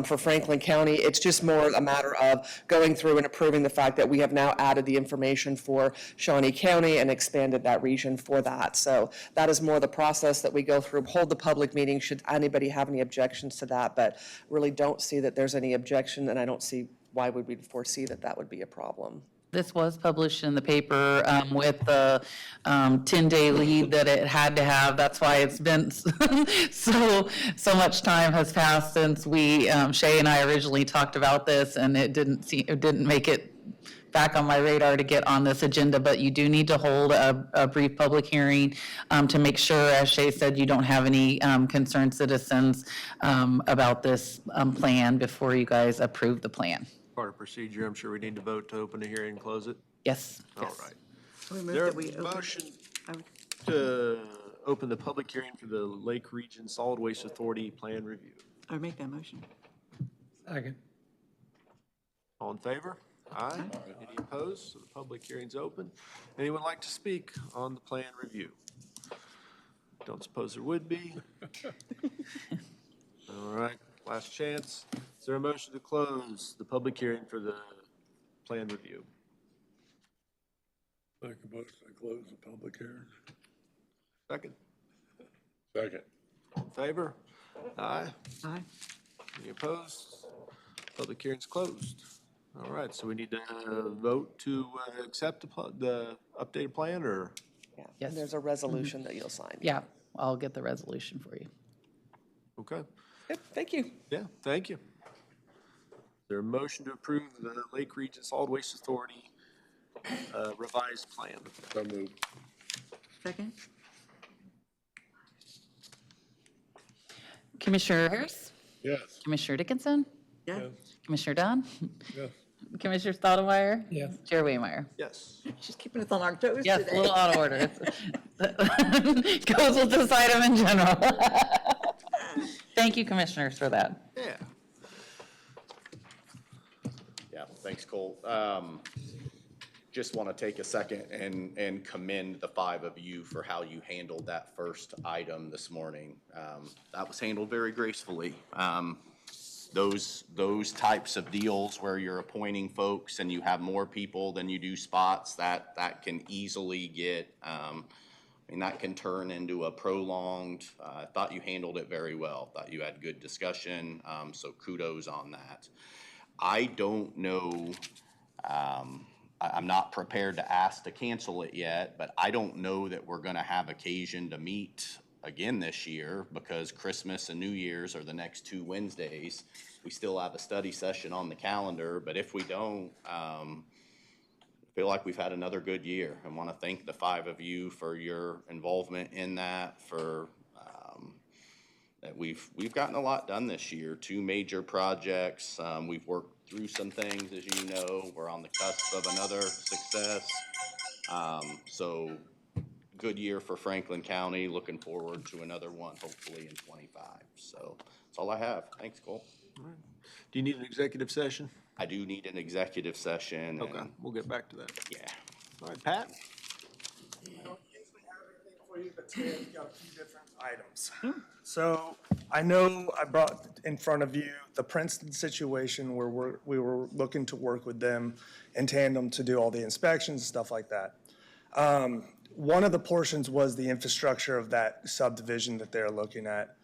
for Franklin County. It's just more a matter of going through and approving the fact that we have now added the information for Shawnee County and expanded that region for that. So that is more the process that we go through, hold the public meeting should anybody have any objections to that, but really don't see that there's any objection, and I don't see why would we foresee that that would be a problem. This was published in the paper with the 10-day lead that it had to have. That's why it's been so much time has passed since we, Shay and I originally talked about this, and it didn't make it back on my radar to get on this agenda, but you do need to hold a brief public hearing to make sure, as Shay said, you don't have any concerned citizens about this plan before you guys approve the plan. Part of procedure, I'm sure we need to vote to open the hearing and close it. Yes. All Yes. right. We move There that a we open- motion to open the public hearing for the Lake Region Solid Waste Authority Plan Review. I would make that motion. Second. All in favor? Aye. Any opposed? So the public hearing's open. Anyone like to speak on the plan review? Don't suppose there would be. All right, last chance. Is there a motion to close the public hearing for the plan review? Make a motion to close the public hearing. Second. Second. All in favor? Aye. Aye. Any opposed? Public hearing's closed. All right, so we need to vote to accept the updated plan, or? Yeah. Yes. And there's a resolution that you'll sign. Yeah, I'll get the resolution for you. Okay. Good, thank you. Yeah, thank you. Is there a motion to approve the Lake Region Solid Waste Authority revised plan? So moved. Second? Commissioner Harris? Yes. Commissioner Dickinson? Yes. Commissioner Dunn? Yes. Commissioner Stottlemyre? Yes. Chair Waymeyer? Yes. She's keeping us on our toes Yes, a today. little out of order. Goes with this item in general. Thank you, commissioners, for that. Yeah. Yeah, thanks, Cole. Just want to take a second and commend the five of you for how you handled that first item this morning. That was handled very gracefully. Those types of deals where you're appointing folks and you have more people than you do spots, that can easily get, that can turn into a prolonged, I thought you handled it very well. Thought you had good discussion, so kudos on that. I don't know, I'm not prepared to ask to cancel it yet, but I don't know that we're gonna have occasion to meet again this year because Christmas and New Year's are the next 2 Wednesdays. We still have a study session on the calendar, but if we don't, feel like we've had another good year. I want to thank the five of you for your involvement in that, for that we've gotten a lot done this year. 2 major projects. We've worked through some things, as you know. We're on the cusp of another success. So good year for Franklin County. Looking forward to another one, hopefully in 25. So that's all I have. Thanks, Cole. All right. Do you need an executive session? I do need an executive session. Okay, and- we'll get back to that. Yeah. All right, Pat? I don't usually have anything for you, but today I've got a few different items. So I know I brought in front of you the Princeton situation where we were looking to work with them in tandem to do all the inspections and stuff like that. One of the portions was the infrastructure of that subdivision that they're looking at.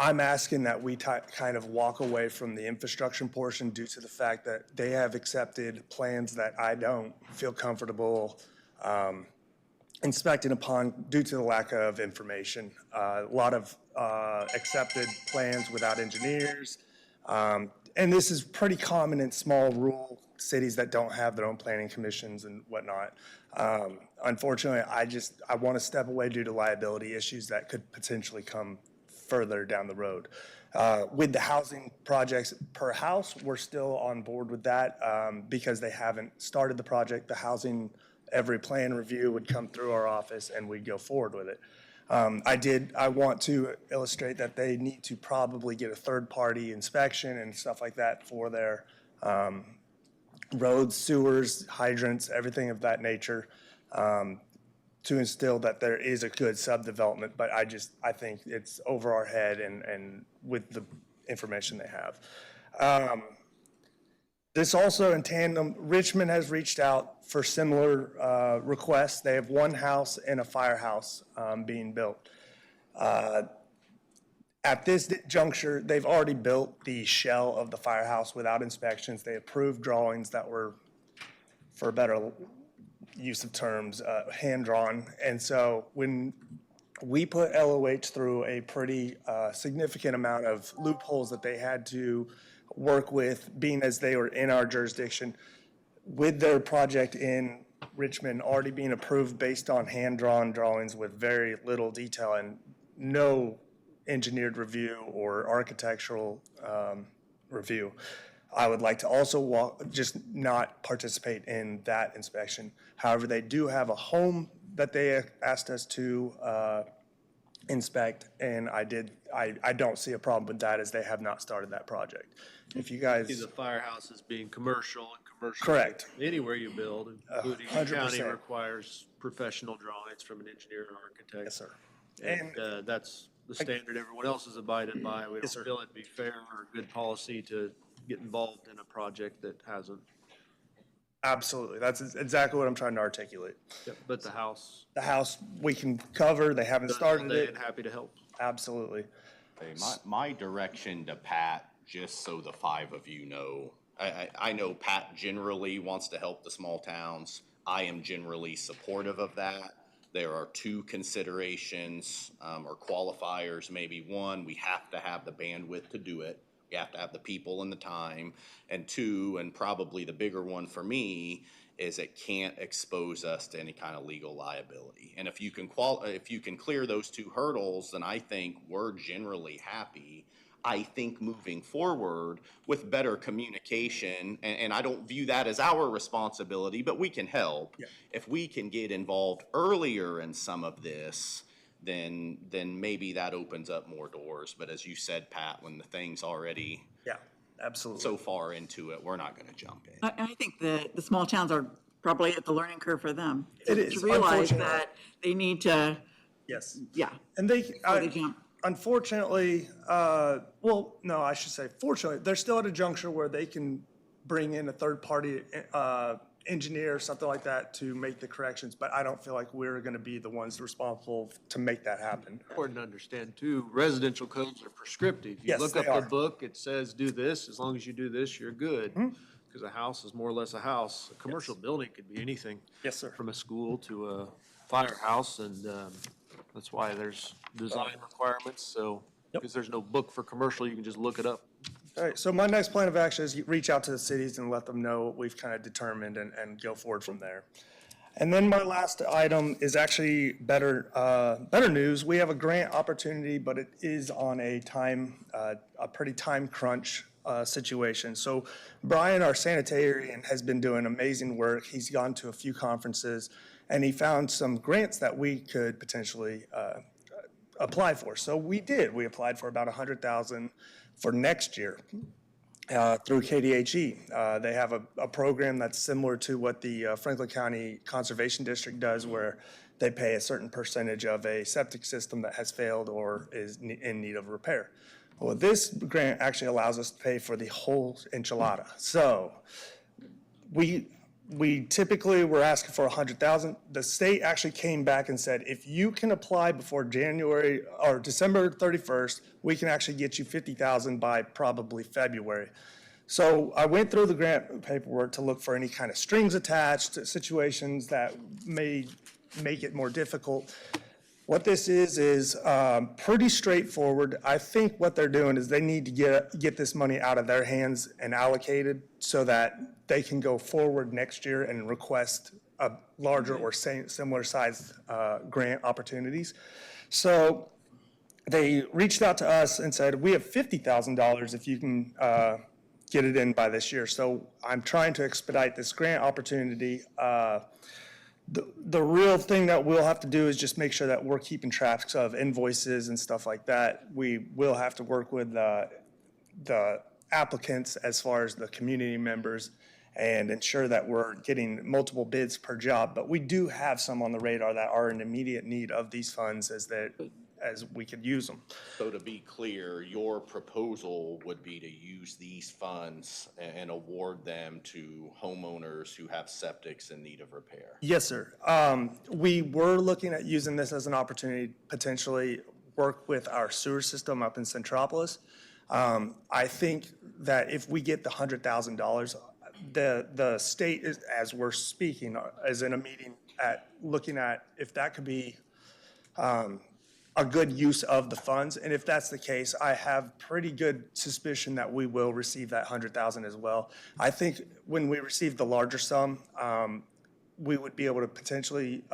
I'm asking that we kind of walk away from the infrastructure portion due to the fact that they have accepted plans that I don't feel comfortable inspecting upon due to the lack of information. A lot of accepted plans without engineers. And this is pretty common in small rural cities that don't have their own planning commissions and whatnot. Unfortunately, I want to step away due to liability issues that could potentially come further down the road. With the housing projects per house, we're still on board with that because they haven't started the project. The housing, every plan review would come through our office and we'd go forward with it. I want to illustrate that they need to probably get a third-party inspection and stuff like that for their roads, sewers, hydrants, everything of that nature, to instill that there is a good subdevelopment, but I think it's over our head and with the information they have. This also in tandem, Richmond has reached out for similar requests. They have 1 house and a firehouse being built. At this juncture, they've already built the shell of the firehouse without inspections. They approved drawings that were, for a better use of terms, hand-drawn. And so when we put LOH through a pretty significant amount of loopholes that they had to work with, being as they were in our jurisdiction, with their project in Richmond already being approved based on hand-drawn drawings with very little detail and no engineered review or architectural review. I would like to also just not participate in that inspection. However, they do have a home that they asked us to inspect, and I don't see a problem with that as they have not started that project. If you guys. See the firehouse as being commercial and commercial. Correct. Anywhere you build, including 100%. county requires professional drawings from an engineer and architect. Yes, sir. And that's the standard everyone else has abided by. We don't feel it'd be fair or good policy to get involved in a project that hasn't. Absolutely. That's exactly what I'm trying to articulate. But the house. The house we can cover. They haven't started it. And happy to help. Absolutely. Hey, my direction to Pat, just so the five of you know, I know Pat generally wants to help the small towns. I am generally supportive of that. There are 2 considerations or qualifiers, maybe. 1, we have to have the bandwidth to do it. We have to have the people and the time. And 2, and probably the bigger one for me, is it can't expose us to any kind of legal liability. And if you can clear those 2 hurdles, then I think we're generally happy. I think, moving forward with better communication, and I don't view that as our responsibility, but we can help. If we can get involved earlier in some of this, then maybe that opens up more doors. But as you said, Pat, when the thing's already Absolutely. so far into it, we're not gonna jump in. I think the small towns are probably at the learning curve for them. It is, To realize unfortunately. that they need to, Yes. yeah. And they, before they jump. unfortunately, well, no, I should say fortunately, they're still at a juncture where they can bring in a third-party engineer or something like that to make the corrections, but I don't feel like we're gonna be the ones responsible to make that happen. Important to understand too, residential codes are prescriptive. You Yes, look they up are. the book, it says do this, as long as you do this, you're good. Because a house is more or less a house. A commercial building could be anything. Yes, sir. From a school to a firehouse, and that's why there's design requirements, so, because there's no book for commercial, you can just look it up. All right, so my next plan of action is you reach out to the cities and let them know what we've kind of determined and go forward from there. And then my last item is actually better news. We have a grant opportunity, but it is on a pretty time crunch situation. So Brian, our sanitarian, has been doing amazing work. He's gone to a few conferences, and he found some grants that we could potentially apply for. So we did. We applied for about $100,000 for next year through KDHE. They have a program that's similar to what the Franklin County Conservation District does, where they pay a certain percentage of a septic system that has failed or is in need of repair. Well, this grant actually allows us to pay for the whole enchilada. So we typically were asking for $100,000. The state actually came back and said, if you can apply before January or December 31st, we can actually get you $50,000 by probably February. So I went through the grant paperwork to look for any kind of strings attached, situations that may make it more difficult. What this is pretty straightforward. I think what they're doing is they need to get this money out of their hands and allocated so that they can go forward next year and request a larger or similar sized grant opportunities. So they reached out to us and said, we have $50,000 if you can get it in by this year. So I'm trying to expedite this grant opportunity. The real thing that we'll have to do is just make sure that we're keeping track of invoices and stuff like that. We will have to work with the applicants as far as the community members and ensure that we're getting multiple bids per job. But we do have some on the radar that are in immediate need of these funds as we could use them. So to be clear, your proposal would be to use these funds and award them to homeowners who have septics in need of repair? Yes, sir. We were looking at using this as an opportunity to potentially work with our sewer system up in Centropolis. I think that if we get the $100,000, the state is, as we're speaking, is in a meeting looking at if that could be a good use of the funds. And if that's the case, I have pretty good suspicion that we will receive that $100,000 as well. I think when we receive the larger sum, we would be able to potentially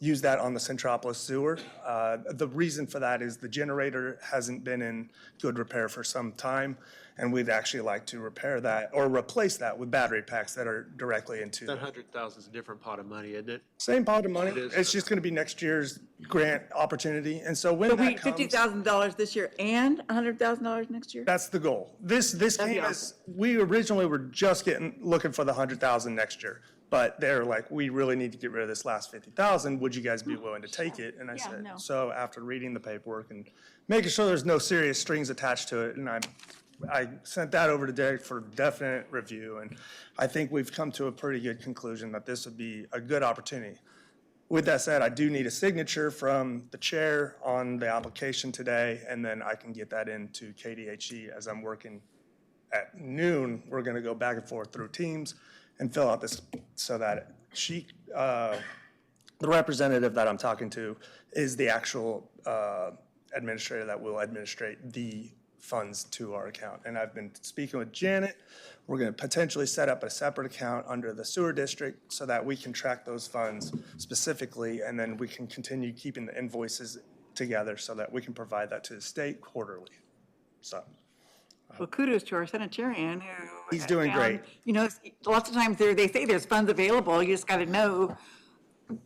use that on the Centropolis sewer. The reason for that is the generator hasn't been in good repair for some time, and we'd actually like to repair that or replace that with battery packs that are directly into That $100,000 is a different pot of money, isn't it? same pot of money. It is. It's just going to be next year's grant opportunity. And so when So we, that comes, $50,000 this year and $100,000 next year? that's the goal. This That'd be came as, we originally were just looking for the $100,000 next year. But they're like, we really need to get rid of this last $50,000. Would you guys be willing to take it? And I Yeah, said, no. so after reading the paperwork and making sure there's no serious strings attached to it, and I sent that over to Derek for definite review. And I think we've come to a pretty good conclusion that this would be a good opportunity. With that said, I do need a signature from the chair on the application today, and then I can get that into KDHE as I'm working at noon. We're going to go back and forth through Teams and fill out this so that the representative that I'm talking to is the actual administrator that will administrate the funds to our account. And I've been speaking with Janet. We're going to potentially set up a separate account under the sewer district so that we can track those funds specifically, and then we can continue keeping the invoices together so that we can provide that to the state quarterly. So Well, kudos to our Senatarian who. He's doing found- great. You know, lots of times they say there's funds available, you just got to know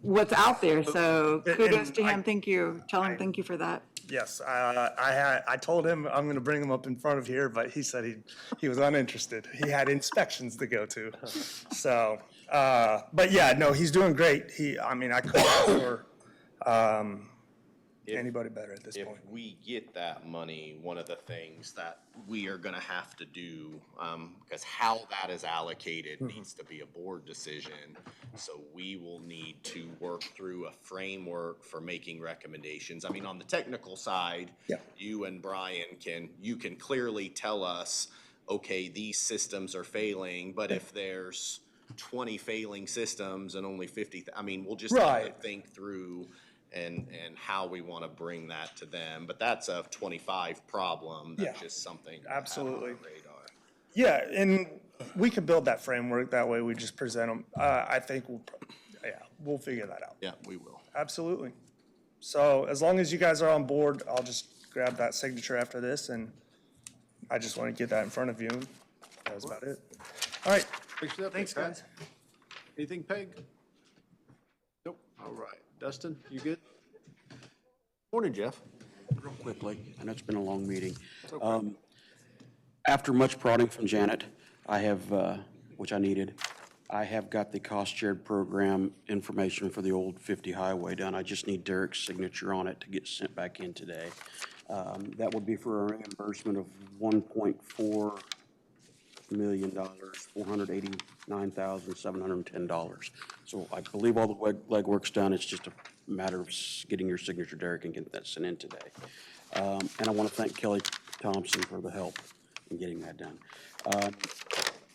what's out there, so kudos to him, thank you. Tell him thank you for that. Yes, I told him I'm going to bring him up in front of here, but he said he was uninterested. He had inspections to go to. So, but yeah, no, he's doing great. I couldn't ask for anybody better at this point. If we get that money, one of the things that we are gonna have to do, because how that is allocated needs to be a board decision. So we will need to work through a framework for making recommendations. I mean, on the technical side, you and Brian you can clearly tell us, okay, these systems are failing, but if there's 20 failing systems and only 50, we'll just have to think through and how we want to bring that to them. But that's a 25 problem. That's just something to have on our radar. Yeah, and we can build that framework. That way we just present them. I think we'll figure that out. Yeah, we will. Absolutely. So as long as you guys are on board, I'll just grab that signature after this, and I just want to get that in front of you. That was about it. All right. Thanks, guys. Anything, Peg? Nope. All right. Dustin, you good? Morning, Jeff. Real quickly, I know it's been a long meeting. After much prodding from Janet, I have, which I needed, I have got the cost shared program information for the old 50 highway done. I just need Derek's signature on it to get sent back in today. That would be for a reimbursement of $1.4 million, $489,710. So I believe all the legwork's done. It's just a matter of getting your signature, Derek, and getting that sent in today. And I want to thank Kelly Thompson for the help in getting that done.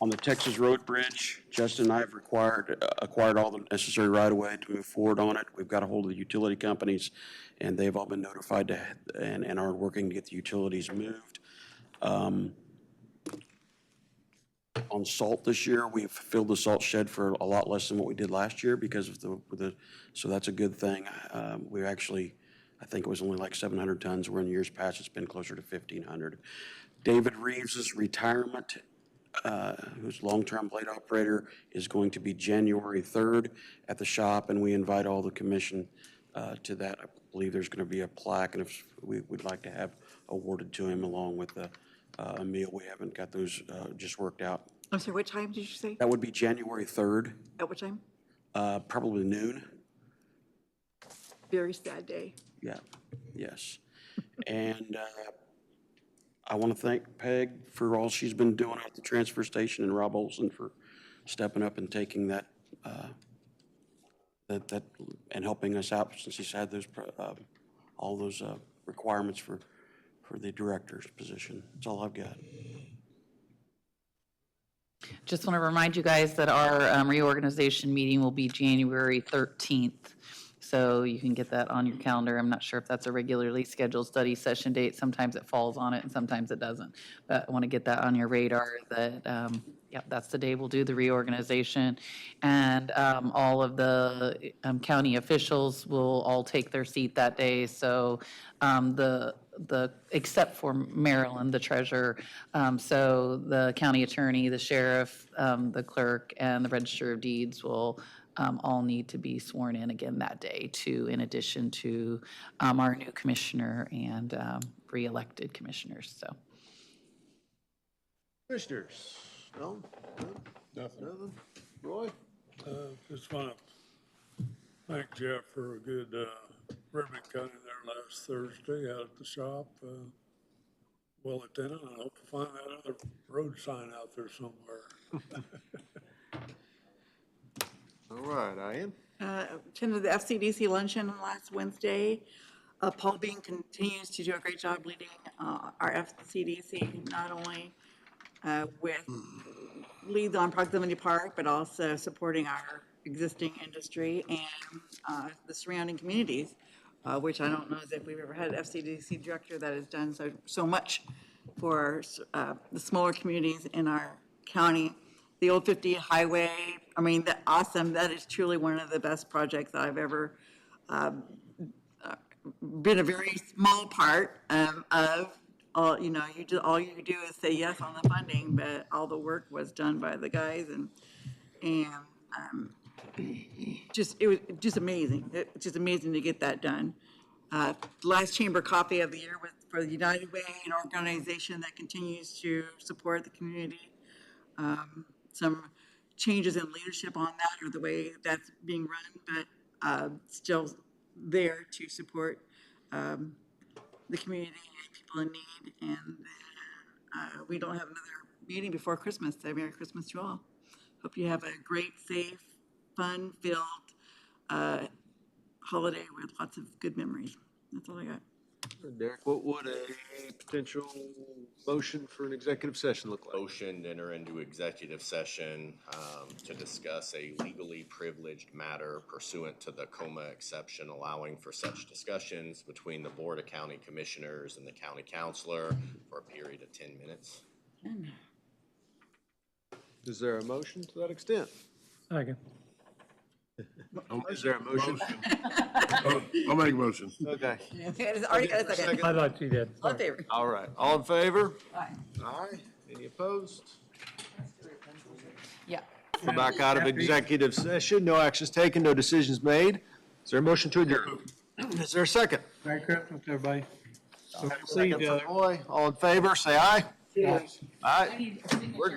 On the Texas Road Bridge, Justin and I have acquired all the necessary right-of-way to move forward on it. We've got a hold of the utility companies, and they've all been notified and are working to get the utilities moved. On salt this year, we've filled the salt shed for a lot less than what we did last year because of so that's a good thing. We actually, I think it was only like 700 tons, where in years past it's been closer to 1,500. David Reeves's retirement, who's long-term blade operator, is going to be January 3rd at the shop, and we invite all the commission to that. I believe there's going to be a plaque, and if we would like to have awarded to him along with a meal. We haven't got those just worked out. I'm sorry, what time did you say? That would be January 3rd, At what time? probably noon. Very sad day. Yeah, yes. And I want to thank Peg for all she's been doing at the transfer station, and Rob Olson for stepping up and taking that and helping us out since he's had those all those requirements for the director's position. That's all I've got. Just want to remind you guys that our reorganization meeting will be January 13th. So you can get that on your calendar. I'm not sure if that's a regularly scheduled study session date. Sometimes it falls on it and sometimes it doesn't. But I want to get that on your radar that, that's the day we'll do the reorganization. And all of the county officials will all take their seat that day. So except for Marilyn, the treasurer. So the county attorney, the sheriff, the clerk, and the register of deeds will all need to be sworn in again that day too, in addition to our new commissioner and re-elected commissioners, so. Commissioners, no? Nothing? Roy? Just want to thank Jeff for a good ribbon cutting there last Thursday out at the shop. Well attended, and I hope to find that other road sign out there somewhere. All right, Ian? Attended the FCDC luncheon last Wednesday. Paul Bean continues to do a great job leading our FCDC, not only with leads on Proximity Park, but also supporting our existing industry and the surrounding communities, which I don't know if we've ever had an FCDC director that has done so much for the smaller communities in our county. The old 50 highway, that is truly one of the best projects that I've ever been a very small part of all, you know, all you do is say yes on the funding, but all the work was done by the guys and it was just amazing. It's just amazing to get that done. Last Chamber Coffee of the Year was for the United Way, an organization that continues to support the community. Some changes in leadership on that or the way that's being run, but still there to support the community and people in need. And we don't have another meeting before Christmas. So Merry Christmas to all. Hope you have a great, safe, fun-filled holiday with lots of good memories. That's all I got. Derek, what would a potential motion for an executive session look like? Motion to enter into executive session to discuss a legally privileged matter pursuant to the COMA exception, allowing for such discussions between the Board of County Commissioners and the county councilor for a period of 10 minutes. Is there a motion to that extent? Second. Is there a motion? I'll make a motion. Okay. It's already got a second. I thought you did. All in favor? All right. All in favor? Aye. Aye. Any opposed? Yeah. We're back out of executive session. No actions taken, no decisions made. Is there a motion to adjourn? Is there a second? Merry Christmas, everybody. Second for Roy. All in favor, say aye. Aye. We're